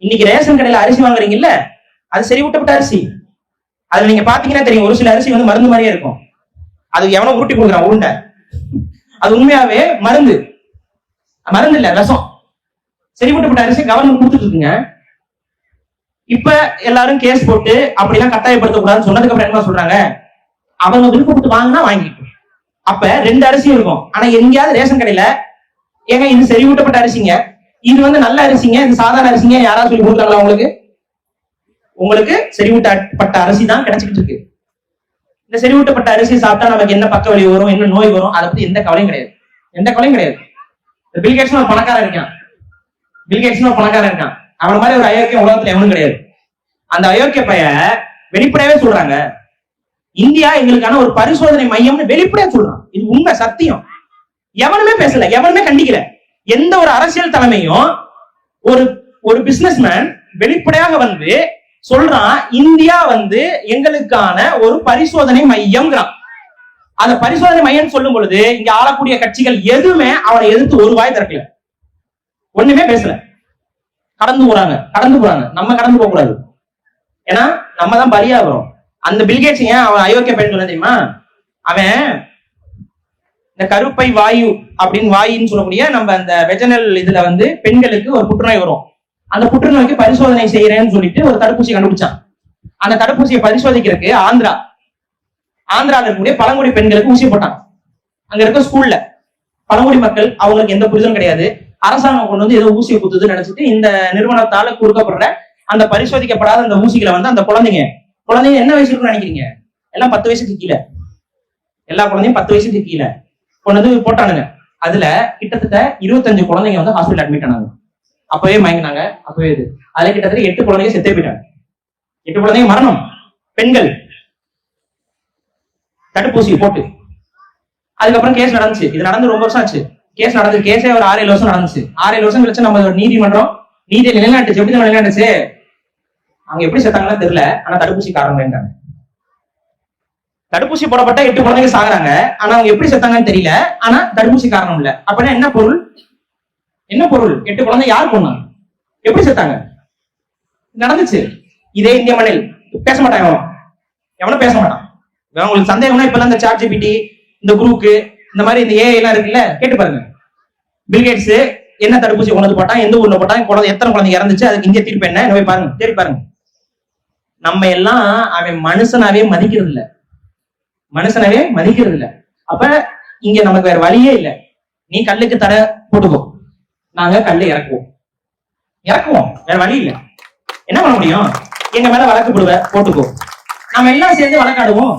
இன்னைக்கு ரேஷன் கடையில அரிசி வாங்குறீங்கல்ல, அது செறிவூட்டப்பட்ட அரிசி. அதுல நீங்க பாத்தீங்கன்னா தெரியும், ஒரு சில அரிசி வந்து மருந்து மாதிரியே இருக்கும். அது எவனோ உருட்டி கொடுக்குறான் உருண்டை, அது உண்மையாவே மருந்து இல்ல, விஷம். செறிவூட்டப்பட்ட அரிசி கவர்மெண்ட் கொடுத்துட்டு இருக்குங்க. இப்ப எல்லாரும் கேஸ் போட்டு அப்படிலாம் கட்டாயப்படுத்த கூடாதுன்னு சொன்னதுக்கு அப்புறம் என்ன சொல்றாங்க? அவங்க விருப்பப்பட்டு வாங்கினா வாங்கிட்டோம். அப்ப ரெண்டு அரிசியும் இருக்கும். ஆனா எங்கேயாவது ரேஷன் கடையில ஏங்க இது செறிவூட்டப்பட்ட அரிசிங்க, இது வந்து நல்ல அரிசிங்க, இது சாதாரண அரிசிங்க யாராவது சொல்லி கொடுத்தாங்களா? உங்களுக்கு செறிவூட்டப்பட்ட அரிசி தான் கிடைச்சிட்டு இருக்கு. இந்த செறிவூட்டப்பட்ட அரிசி சாப்பிட்டா நமக்கு என்ன பக்க வலி வரும், என்ன நோய் வரும், அதை பத்தி எந்த கவலையும் கிடையாது, எந்த கவலையும் கிடையாது. பில்கேட்ஸ் ஒரு பணக்காரன் இருக்கான், அவன் மாதிரி ஒரு அயோக்கிய உலகத்துல எவனும் கிடையாது. அந்த அயோக்கிய பைய வெளிப்படையாவே சொல்றாங்க, இந்தியா எங்களுக்கான ஒரு பரிசோதனை மையம்னு வெளிப்படையா சொல்றான். இது உண்மை, சத்தியம். எவனுமே பேசல, எவனுமே கண்டிக்கல. எந்த ஒரு அரசியல் தலைமையும் ஒரு பிசினஸ்மேன் வெளிப்படையாக வந்து சொல்றான், இந்தியா வந்து எங்களுக்கான ஒரு பரிசோதனை மையம்ங்கிறான். அந்த பரிசோதனை மையம் சொல்லும் பொழுது இங்க ஆளக்கூடிய கட்சிகள் எதுவுமே அவனை எதிர்த்து ஒரு வாய் திறக்கல, ஒண்ணுமே பேசல. கடந்து போறாங்க. நம்ம கடந்து போக கூடாது. ஏன்னா நம்ம தான் பலியாகிறோம். அந்த பில்கேட்ஸ் ஏன் அவன் அயோக்கிய பெண் சொல்ல தெரியுமா? அவன் இந்த கருப்பை வாயு அப்படின்னு வாயின்னு சொல்லக்கூடிய நம்ம அந்த வெஜனல் இதுல வந்து பெண்களுக்கு ஒரு புற்றுநோய் வரும். அந்த புற்றுநோய்க்கு பரிசோதனை செய்யறேன்னு சொல்லிட்டு ஒரு தடுப்பூசி கண்டுபிடிச்சான். அந்த தடுப்பூசியை பரிசோதிக்கிறதுக்கு ஆந்திரால இருக்கக்கூடிய பழங்குடி பெண்களுக்கு ஊசி போட்டான். அங்க இருக்க ஸ்கூல்ல பழங்குடி மக்கள், அவங்களுக்கு எந்த புரிதலும் கிடையாது. அரசாங்கம் கொண்டு வந்து ஏதோ ஊசியை குத்துதுன்னு நினைச்சிட்டு இந்த நிறுவனத்தால கொடுக்கப்படுற அந்த பரிசோதிக்கப்படாத அந்த ஊசிகளை வந்து அந்த குழந்தைங்க குழந்தைங்க என்ன வயசு இருக்குன்னு நினைக்கிறீங்க? எல்லாம் 10 வயசுக்கு கீழே. எல்லா குழந்தையும் 10 வயசுக்கு கீழே கொண்டு வந்து போட்டானுங்க. அதுல கிட்டத்தட்ட 25 குழந்தைங்க வந்து ஹாஸ்பிட்டல் அட்மிட் ஆனாங்க. அப்பவே மயங்கினாங்க. அப்பவே இது அதுல கிட்டத்தட்ட 8 குழந்தைங்க செத்தே போயிட்டாங்க. 8 குழந்தைங்க மரணம். பெண்கள் தடுப்பூசி போட்டு. அதுக்கப்புறம் கேஸ் நடந்துச்சு. இது நடந்து ரொம்ப வருஷம் ஆச்சு. கேஸ் நடந்து கேஸே ஒரு 6-7 வருஷம் நடந்துச்சு. 6-7 வருஷம் கழிச்சு நம்ம நீதிமன்றம் நீதியை நிலைநாட்டுச்சு. எப்படி நிலைநாட்டுச்சு? அவங்க எப்படி செத்தாங்கன்னு தெரியல. ஆனா தடுப்பூசி காரணம் வேண்டாங்க. தடுப்பூசி போடப்பட்ட 8 குழந்தைங்க சாகுறாங்க. ஆனா அவங்க எப்படி செத்தாங்கன்னு தெரியல. ஆனா தடுப்பூசி காரணம் இல்ல. அப்படின்னா என்ன பொருள்? என்ன பொருள்? 8 குழந்தை யார் கொன்னாங்க? எப்படி செத்தாங்க? நடந்துச்சு. இதே இந்திய மண்ணில் பேச மாட்டாங்க. எவனும் பேச மாட்டான். உங்களுக்கு சந்தேகம்னா இப்ப இந்த ChatGPT, இந்த குரூக்கு, இந்த மாதிரி இந்த AI எல்லாம் இருக்குல்ல, கேட்டு பாருங்க. பில்கேட்ஸ் என்ன தடுப்பூசி கொண்டு வந்து போட்டான், எந்த ஊர்ல போட்டான், எத்தனை குழந்தைங்க இறந்துச்சு, அதுக்கு இந்திய தீர்ப்பு என்ன, போய் பாருங்க, தேடி பாருங்க. நம்ம எல்லாம் அவன் மனுஷனாவே மதிக்கிறது இல்ல. மனுஷனவே மதிக்கிறது இல்ல. அப்ப இங்க நமக்கு வேற வழியே இல்ல. நீ கல்லுக்கு தடை போட்டுக்கோ, நாங்க கல்லு இறக்குவோம். வேற வழி இல்ல. என்ன பண்ண முடியும்? எங்க மேல வழக்கு போட்டுக்கோ. நாம எல்லாம் சேர்ந்து வழக்காடுவோம்.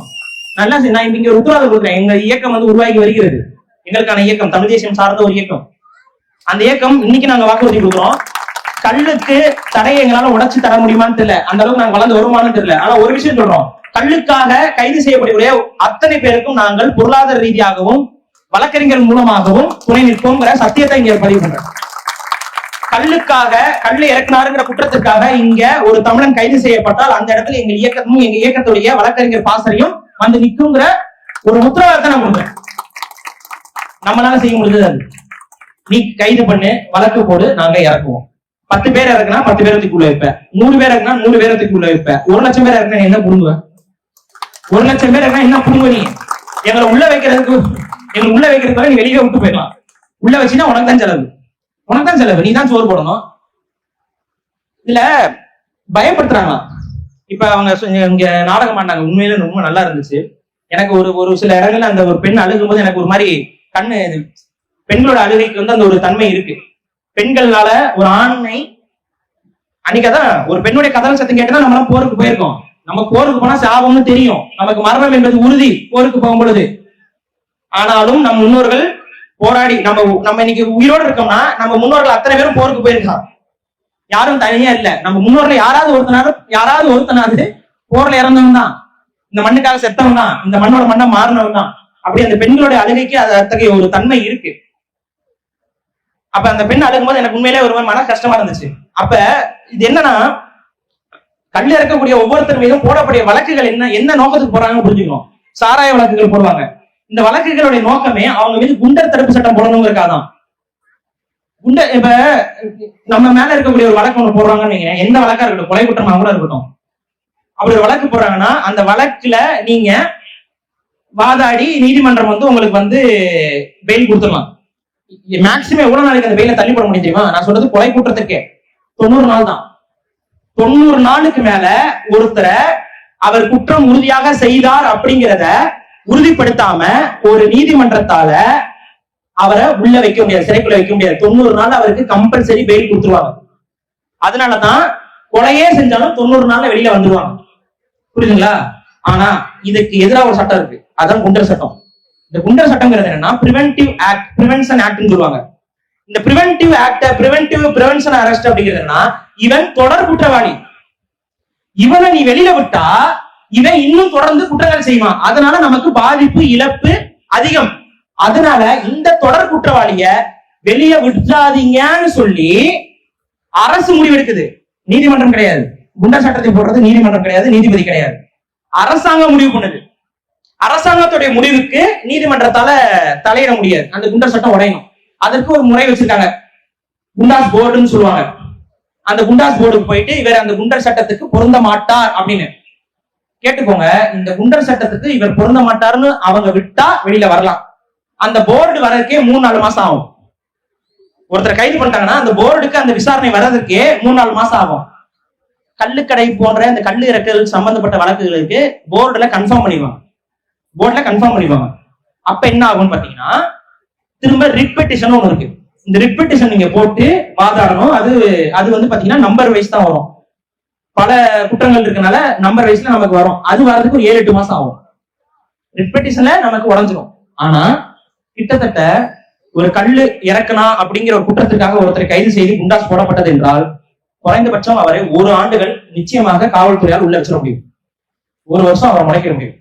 நல்லா நான் இங்க ஒரு உத்தரவாதம் கொடுக்குறேன். எங்க இயக்கம் வந்து உருவாகி வருகிறது. எங்களுக்கான இயக்கம் தமிழ் தேசியம் சார்ந்த ஒரு இயக்கம். அந்த இயக்கம் இன்னைக்கு நாங்க வாக்குறுதி கொடுக்குறோம். கல்லுக்கு தடையை எங்களால உடைச்சு தர முடியுமான்னு தெரியல. அந்த அளவுக்கு நாங்க வளர்ந்து வருமானு தெரியல. ஆனா ஒரு விஷயம் சொல்றோம், கல்லுக்காக கைது செய்யப்படக்கூடிய அத்தனை பேருக்கும் நாங்கள் பொருளாதார ரீதியாகவும் வழக்கறிஞர் மூலமாகவும் துணை நிற்போங்கிற சத்தியத்தை இங்க பதிவு பண்றோம். கல்லுக்காக கல்லு இறக்குனாருங்கிற குற்றத்திற்காக இங்க ஒரு தமிழன் கைது செய்யப்பட்டால் அந்த இடத்துல எங்க இயக்கமும் எங்க இயக்கத்துடைய வழக்கறிஞர் பாசறையும் வந்து நிற்குங்கிற ஒரு உத்தரவாதத்தை நான் கொடுக்குறேன். நம்மளால செய்ய முடிஞ்சது அது. நீ கைது பண்ணு, வழக்கு போடு, நாங்க இறக்குவோம். 10 பேர் இறக்குனா 10 பேரத்துக்குள்ள வைப்பேன். 100 பேர் இறக்குனா 100 பேரத்துக்குள்ள வைப்பேன். 1 லட்சம் பேர் இறக்குனா என்ன புடுங்குவேன்? 1 லட்சம் பேர் இறக்குனா என்ன புடுங்குவ? நீ எங்களை உள்ள வைக்கிறதுக்கு நீ வெளியே விட்டு போயிடலாம். உள்ள வச்சுன்னா உனக்கு தான் செலவு. நீ தான் சோறு போடணும். இதுல பயப்படுத்துறாங்க. இப்ப அவங்க இங்க நாடகம் ஆண்டாங்க. உண்மையில ரொம்ப நல்லா இருந்துச்சு. எனக்கு ஒரு சில இடங்கள்ல அந்த ஒரு பெண் அழுகும் போது எனக்கு ஒரு மாதிரி கண்ணு, பெண்களோட அழுகைக்கு வந்து அந்த ஒரு தன்மை இருக்கு. பெண்களால ஒரு ஆணை அன்னைக்குதான் ஒரு பெண்ணுடைய கதறல் சத்தம் கேட்டா நம்ம எல்லாம் போருக்கு போயிருக்கோம். நம்ம போருக்கு போனா சாபம்னு தெரியும். நமக்கு மரணம் என்பது உறுதி போருக்கு போகும் பொழுது. ஆனாலும் நம் முன்னோர்கள் போராடி நம்ம இன்னைக்கு உயிரோடு இருக்கோம்னா நம்ம முன்னோர்கள் அத்தனை பேரும் போருக்கு போயிருக்கான். யாரும் தனியா இல்ல. நம்ம முன்னோர்கள் யாராவது ஒருத்தனாவது போர்ல இறந்தவன் தான். இந்த மண்ணுக்காக செத்தவன் தான். இந்த மண்ணோட மண்ணை மாறினவன் தான். அப்படி அந்த பெண்களோட அழுகைக்கு அது அத்தகைய ஒரு தன்மை இருக்கு. அப்ப அந்த பெண் அழுகும்போது எனக்கு உண்மையிலே ஒரு மன கஷ்டமா இருந்துச்சு. அப்ப இது என்னன்னா, கல்ல இறக்கக்கூடிய ஒவ்வொருத்தர் மீதும் போடக்கூடிய வழக்குகள் என்ன நோக்கத்துக்கு போறாங்கன்னு புரிஞ்சுக்கணும். சாராய வழக்குகள் போடுவாங்க. இந்த வழக்குகளுடைய நோக்கமே அவங்க மீது குண்டர் தடுப்பு சட்டம் போடணுங்கிறதுக்காதான். இப்ப நம்ம மேல இருக்கக்கூடிய ஒரு வழக்கு ஒண்ணு போடுறாங்கன்னு வைங்க, எந்த வழக்கா இருக்கட்டும், கொலை குற்றமா கூட இருக்கட்டும், அப்படி ஒரு வழக்கு போடுறாங்கன்னா அந்த வழக்குல நீங்க வாதாடி நீதிமன்றம் வந்து உங்களுக்கு வந்து பெயில் கொடுத்துடலாம். மேக்சிமம் எவ்வளவு நாளைக்கு அந்த பெயில தள்ளி போட முடியும் தெரியுமா? நான் சொல்றது கொலை குற்றத்துக்கே 90 நாள் தான். 90 நாளுக்கு மேல ஒருத்தரை அவர் குற்றம் உறுதியாக செய்தார் அப்படிங்கிறத உறுதிப்படுத்தாம ஒரு நீதிமன்றத்தால அவரை உள்ள வைக்க முடியாது, சிறைக்குள்ள வைக்க முடியாது. 90 நாள் அவருக்கு கம்பல்சரி பெயில் கொடுத்துருவாங்க. அதனாலதான் கொலையே செஞ்சாலும் 90 நாள்ல வெளியில வந்துருவாங்க. புரியுதுங்களா? ஆனா இதுக்கு எதிராக ஒரு சட்டம் இருக்கு. அதான் குண்டர் சட்டம். இந்த குண்டர் சட்டம்ங்கிறது என்னன்னா பிரிவென்டிவ் ஆக்ட், பிரிவென்ஷன் ஆக்ட்னு சொல்லுவாங்க. இந்த preventive act, preventive prevention arrest அப்படிங்கிறதுனா இவன் தொடர் குற்றவாளி. இவனை நீ வெளியில விட்டா இவன் இன்னும் தொடர்ந்து குற்றங்கள் செய்வான். அதனால நமக்கு பாதிப்பு, இழப்பு அதிகம். அதனால இந்த தொடர் குற்றவாளிய வெளியே விட்டுறாதீங்கன்னு சொல்லி அரசு முடிவெடுக்குது. நீதிமன்றம் கிடையாது. குண்டர் சட்டத்தை போடுறது நீதிமன்றம் கிடையாது, நீதிபதி கிடையாது. அரசாங்கம் முடிவு பண்ணுது. அரசாங்கத்துடைய முடிவுக்கு நீதிமன்றத்தால தலையிட முடியாது. அந்த குண்டர் சட்டம் உடையணும். அதற்கு ஒரு முறை வச்சிருக்காங்க, குண்டாஸ் போர்டுன்னு சொல்லுவாங்க. அந்த குண்டாஸ் போர்டுக்கு போயிட்டு இவர் அந்த குண்டர் சட்டத்துக்கு பொருந்த மாட்டார் அப்படின்னு கேட்டுக்கோங்க. இந்த குண்டர் சட்டத்துக்கு இவர் பொருந்த மாட்டாருன்னு அவங்க விட்டா வெளியில வரலாம். அந்த போர்டு வர்றதுக்கே 3-4 மாசம் ஆகும். ஒருத்தர் கைது பண்ணிட்டாங்கன்னா அந்த போர்டுக்கு அந்த விசாரணை வர்றதுக்கே 3-4 மாசம் ஆகும். கல்லுக்கடை போன்ற இந்த கல்லு இறக்கல் சம்பந்தப்பட்ட வழக்குகளுக்கு போர்டுல கன்ஃபார்ம் பண்ணிடுவாங்க. அப்ப என்ன ஆகும்னு பாத்தீங்கன்னா திரும்ப ரிட் பெட்டிஷன் ஒண்ணு இருக்கு. இந்த ரிட் பெட்டிஷன் நீங்க போட்டு வாதாடணும். அது வந்து பாத்தீங்கன்னா நம்பர் வைஸ் தான் வரும். பல குற்றங்கள் இருக்கனால நம்பர் வைஸ்ல நமக்கு வரும். அது வரதுக்கு ஒரு 7-8 மாசம் ஆகும். ரிப்பெட்டிஷன்ல நமக்கு உடஞ்சிரும். ஆனா கிட்டத்தட்ட ஒரு கல்லு இறக்கனா அப்படிங்கிற ஒரு குற்றத்திற்காக ஒருத்தரை கைது செய்து குண்டாஸ் போடப்பட்டது என்றால் குறைந்தபட்சம் அவரை 1 ஆண்டுகள் நிச்சயமாக காவல்துறையால் உள்ள வச்சிட முடியும். 1 வருஷம் அவரை முளைக்க முடியும்.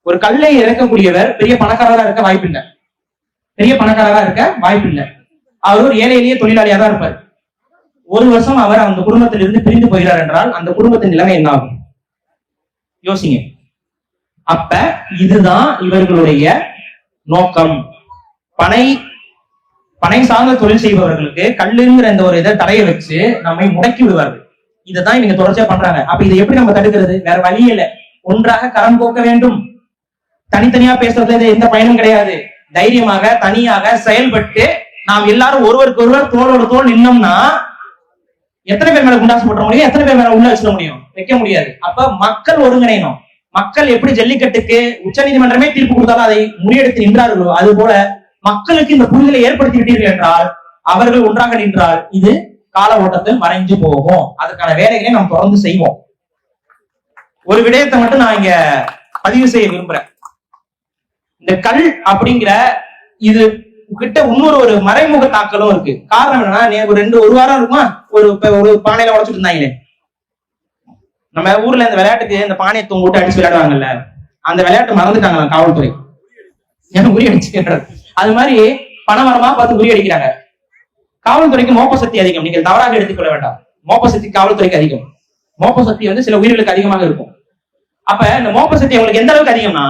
ஒரு கல்லை இறக்கக்கூடியவர் பெரிய பணக்காரரா இருக்க வாய்ப்பில்லை. அவர் ஒரு ஏழை எளிய தொழிலாளியா தான் இருப்பார். 1 வருஷம் அவர் அந்த குடும்பத்திலிருந்து பிரிந்து போகிறார் என்றால் அந்த குடும்பத்தின் நிலைமை என்ன ஆகும் யோசிங்க. அப்ப இதுதான் இவர்களுடைய நோக்கம். பனை சார்ந்த தொழில் செய்பவர்களுக்கு கல்லுங்கிற இந்த ஒரு இதை தடைய வச்சு நம்மை முடக்கி விடுவார்கள். இதைதான் இவங்க தொடர்ச்சியா பண்றாங்க. அப்ப இதை எப்படி நம்ம தடுக்கிறது? வேற வழி இல்லை. ஒன்றாக கரம் போக்க வேண்டும். தனித்தனியா பேசுறதுல எந்த பயனும் கிடையாது. தைரியமாக தனியாக செயல்பட்டு நாம் எல்லாரும் ஒருவருக்கு ஒருவர் தோளோட தோல் நின்னோம்னா எத்தனை பேர் மேல குண்டாசு போட்ட முடியும்? எத்தனை பேர் மேல உள்ள வச்சிட முடியும்? வைக்க முடியாது. அப்ப மக்கள் ஒருங்கிணையணும். மக்கள் எப்படி ஜல்லிக்கட்டுக்கு உச்ச நீதிமன்றமே தீர்ப்பு கொடுத்தாலும் அதை முறியெடுத்து நின்றார்களோ அது போல மக்களுக்கு இந்த புரிதலை ஏற்படுத்தி விட்டீர்கள் என்றால், அவர்கள் ஒன்றாக நின்றால் இது கால ஓட்டத்தில் மறைஞ்சு போகும். அதுக்கான வேலைகளை நாம் தொடர்ந்து செய்வோம். ஒரு விடயத்தை மட்டும் நான் இங்க பதிவு செய்ய விரும்புறேன். இந்த கல் அப்படிங்கிற இது கிட்ட இன்னொரு ஒரு மறைமுக தாக்கலும் இருக்கு. காரணம் என்னன்னா, ஒரு வாரம் இருக்குமா ஒரு பானையில உடைச்சிட்டு இருந்தாங்களே, நம்ம ஊர்ல இந்த விளையாட்டுக்கு இந்த பானையை தூங்கிட்டு அடிச்சு விளையாடுவாங்கல்ல, அந்த விளையாட்டு மறந்துட்டாங்க காவல்துறை. ஏன்னா உரி அடிச்சு அது மாதிரி பணமரமா பார்த்து உரி அடிக்கிறாங்க. காவல்துறைக்கு மோப்ப சக்தி அதிகம். நீங்கள் தவறாக எடுத்துக்கொள்ள வேண்டாம். மோப்ப சக்தி காவல்துறைக்கு அதிகம். மோப்ப சக்தி சில உயிர்களுக்கு அதிகமாக இருக்கும். அப்ப இந்த மோப்ப சக்தி உங்களுக்கு எந்த அளவுக்கு அதிகம்னா,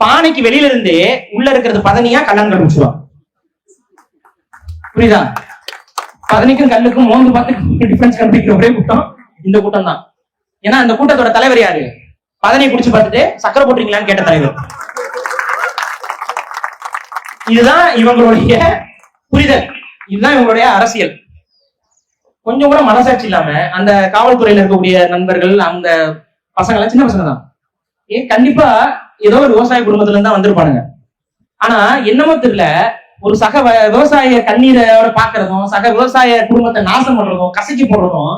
பானைக்கு வெளியில இருந்து உள்ள இருக்கிறது பதனியா கல்லன் கண்டுபிடிச்சுவாங்க. புரியுதா? பதனிக்கும் கல்லுக்கும் மோந்து பார்த்து டிஃபரன்ஸ் கண்டுபிடிக்கிற ஒரே கூட்டம் இந்த கூட்டம் தான். ஏன்னா அந்த கூட்டத்தோட தலைவர் யாரு? பதனை குடிச்சு பார்த்துட்டு சக்கரை போட்டுறீங்களான்னு கேட்ட தலைவர். இதுதான் இவங்களுடைய புரிதல். இதுதான் இவங்களுடைய அரசியல். கொஞ்சம் கூட மனசாட்சி இல்லாம அந்த காவல்துறையில இருக்கக்கூடிய நண்பர்கள், அந்த பசங்க சின்ன பசங்க தான். கண்டிப்பா ஏதோ ஒரு விவசாய குடும்பத்துல இருந்து தான் வந்திருப்பானுங்க. ஆனா என்னமோ தெரியல, ஒரு சக விவசாய கண்ணீரோட பாக்குறதும், சக விவசாய குடும்பத்தை நாசம் பண்றதும், கசக்கி போடுறதும்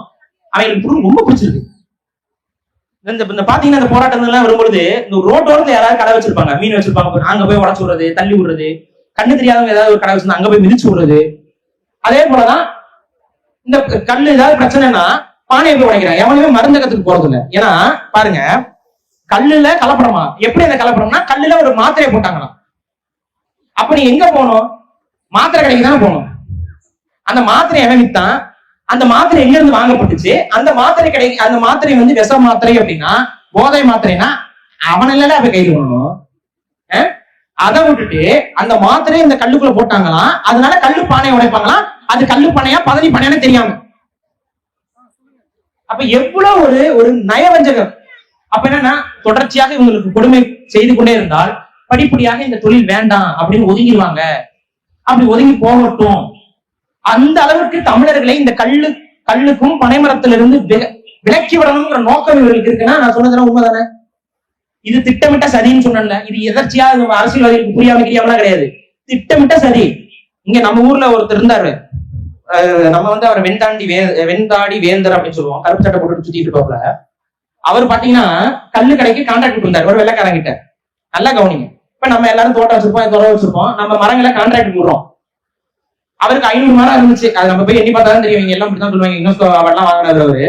அவங்களுக்கு ரொம்ப பிடிச்சிருக்கு. இந்த பாத்தீங்கன்னா இந்த போராட்டங்கள் வரும்பொழுது இந்த ரோட்டோரத்துல யாராவது கடை வச்சிருப்பாங்க, மீன் வச்சிருப்பாங்க, அங்க போய் உடச்சு விடுறது, தள்ளி விடுறது, கண்ணு தெரியாதவங்க ஏதாவது ஒரு கடை வச்சிருந்தா அங்க போய் மிதிச்சு விடுறது. அதே போலதான் இந்த கல்லு ஏதாவது பிரச்சனைனா பானையை போய் உடைக்கிறாங்க. எவனுமே மருந்தகத்துக்கு போறது இல்லை. ஏன்னா பாருங்க, கல்லுல கலப்படமா? எப்படி அந்த கலப்படம்னா, கல்லுல ஒரு மாத்திரையை போட்டாங்களாம். அப்ப நீ எங்க போகணும்? மாத்திரை கடைக்கு தானே போகணும். அந்த மாத்திரை எவன் வித்தான்? அந்த மாத்திரை எங்க இருந்து வாங்கப்பட்டுச்சு? அந்த மாத்திரை கடை, அந்த மாத்திரை விஷ மாத்திரை அப்படின்னா, போதை மாத்திரைனா அவன் இல்ல அப்ப கைது பண்ணணும். அதை விட்டுட்டு அந்த மாத்திரை இந்த கல்லுக்குள்ள போட்டாங்களாம். அதனால கல்லு பானையை உடைப்பாங்களாம். அது கல்லு பானையா பதனி பானையான்னு தெரியாம. அப்ப எவ்வளவு ஒரு நயவஞ்சகம். அப்ப என்னன்னா, தொடர்ச்சியாக இவங்களுக்கு கொடுமை செய்து கொண்டே இருந்தால் படிப்படியாக இந்த தொழில் வேண்டாம் அப்படின்னு ஒதுங்கிடுவாங்க. அப்படி ஒதுங்கி போகட்டும். அந்த அளவுக்கு தமிழர்களை இந்த கல்லுக்கும் பனைமரத்திலிருந்து விலக்கி விடணுங்கிற நோக்கம் இவர்களுக்கு இருக்குன்னா, நான் சொன்னதுனா உண்மைதானே? இது திட்டமிட்ட சதின்னு சொன்னல. இது எதர்ச்சியா அரசியல்வாதிகளுக்கு புரியாம கிரியாமலாம் கிடையாது. திட்டமிட்ட சதி. இங்க நம்ம ஊர்ல ஒருத்தர் இருந்தாரு. நம்ம அவர் வெண்தாடி வேந்தர் அப்படின்னு சொல்லுவோம். கருப்பு சட்டை போட்டு சுத்திட்டு இருப்பாப்ல. அவர் பாத்தீங்கன்னா கல்லு கடைக்கு கான்ட்ராக்ட் கொடுத்தாரு ஒரு வெள்ளைக்காரன் கிட்ட. நல்லா கவனிங்க. இப்ப நம்ம எல்லாரும் தோட்டம் வச்சிருப்போம், துறை வச்சிருப்போம், நம்ம மரங்களை கான்ட்ராக்ட் கொடுறோம். அவருக்கு 500 மரம் இருந்துச்சு. அது நம்ம போய் எண்ணி பார்த்தாலும் தெரியும். இங்க எல்லாம் இப்படிதான் சொல்லுவாங்க. யுனெஸ்கோ அவார்ட்லாம் வாங்கினாரு அவரு.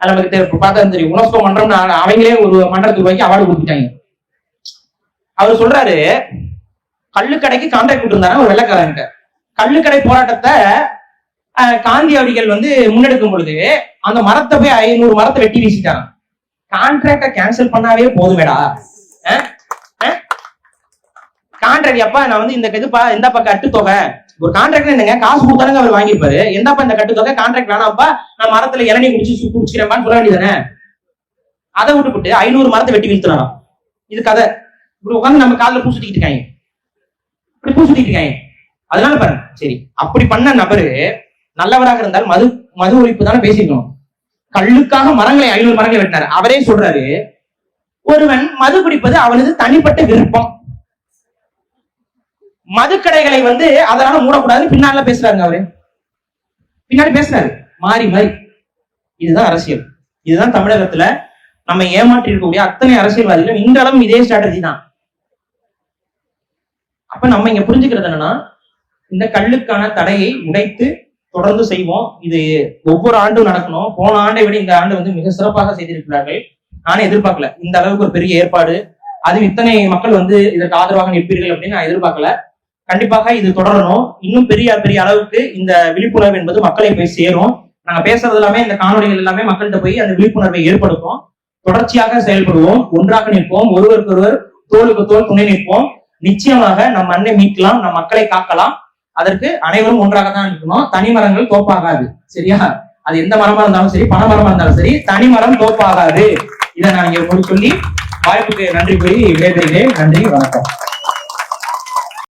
அது நமக்கு பார்த்தா தெரியும். யுனெஸ்கோ மன்றம் அவங்களே ஒரு மன்றத்துக்கு போய் அவார்டு கொடுத்துட்டாங்க. அவர் சொல்றாரு, கல்லுக்கடைக்கு கான்ட்ராக்ட் கொடுத்திருந்தாரு ஒரு வெள்ளைக்காரன்கிட்ட. கல்லுக்கடை போராட்டத்தை காந்தி அவர்கள் முன்னெடுக்கும் பொழுது அந்த மரத்தை போய் 500 மரத்தை வெட்டி வீசிட்டாங்க. கான்ட்ராக்ட கேன்சல் பண்ணாவே போதுமேடா. கான்ட்ராக்ட் அப்பா நான் இந்த இதுப்பா எந்தப்பா கட்டு தொகை, ஒரு கான்ட்ராக்ட் என்னங்க காசு கொடுத்தாருங்க அவர் வாங்கியிருப்பாரு. எந்தப்பா இந்த கட்டு தொகை, கான்ட்ராக்ட் வேணாம்ப்பா, நான் மரத்துல இளநீ குடிச்சிக்கிறேன்பான்னு சொல்ல வேண்டியதானே. அதை விட்டுவிட்டு 500 மரத்தை வெட்டி வீழ்த்துறாராம். இது கதை. இப்படி உட்காந்து நம்ம காலில் பூசுட்டிக்கிட்டு இருக்காங்க. இப்படி பூசுட்டிட்டு இருக்காங்க. அதனால பாருங்க, சரி அப்படி பண்ண நபரு நல்லவராக இருந்தால் மது ஒழிப்பு தானே பேசிக்கணும். கல்லுக்காக 500 மரங்களை வெட்டினாரு. அவரே சொல்றாரு, ஒருவன் மது குடிப்பது அவனது தனிப்பட்ட விருப்பம். மதுக்கடைகளை அதனால மூடக்கூடாதுன்னு பின்னால பேசுறாங்க. அவரு பின்னாடி பேசுறாரு மாறி மாறி. இதுதான் அரசியல். இதுதான் தமிழகத்துல நம்ம ஏமாற்றி இருக்கக்கூடிய அத்தனை அரசியல்வாதிகள் இன்றளவும் இதே ஸ்ட்ராட்டஜி தான். அப்ப நம்ம இங்க புரிஞ்சுக்கிறது என்னன்னா, இந்த கல்லுக்கான தடையை உடைத்து தொடர்ந்து செய்வோம். இது ஒவ்வொரு ஆண்டும் நடக்கணும். போன ஆண்டை விட இந்த ஆண்டு வந்து மிக சிறப்பாக செய்திருக்கிறார்கள். நானே எதிர்பார்க்கல இந்த அளவுக்கு ஒரு பெரிய ஏற்பாடு, அது இத்தனை மக்கள் வந்து இதற்கு ஆதரவாக நிற்பீர்கள் அப்படின்னு நான் எதிர்பார்க்கல. கண்டிப்பாக இது தொடரணும். இன்னும் பெரிய பெரிய அளவுக்கு இந்த விழிப்புணர்வு என்பது மக்களை போய் சேரும். நாங்க பேசுறது எல்லாமே, இந்த காணொலிகள் எல்லாமே மக்கள்கிட்ட போய் அந்த விழிப்புணர்வை ஏற்படுத்தும். தொடர்ச்சியாக செயல்படுவோம், ஒன்றாக நிற்போம், ஒருவருக்கொருவர் தோளுக்கு தோல் துணை நிற்போம். நிச்சயமாக நம் மண்ணை மீட்கலாம், நம் மக்களை காக்கலாம். அதற்கு அனைவரும் ஒன்றாக தான் இருக்கணும். தனி மரங்கள் தோப்பாகாது, சரியா? அது எந்த மரமா இருந்தாலும் சரி, பனை மரமா இருந்தாலும் சரி, தனி மரம் தோப்பாகாது. இதை நான் இங்க சொல்லி வாய்ப்புக்கு நன்றி கூறி விடைபெறுகிறேன். நன்றி, வணக்கம்.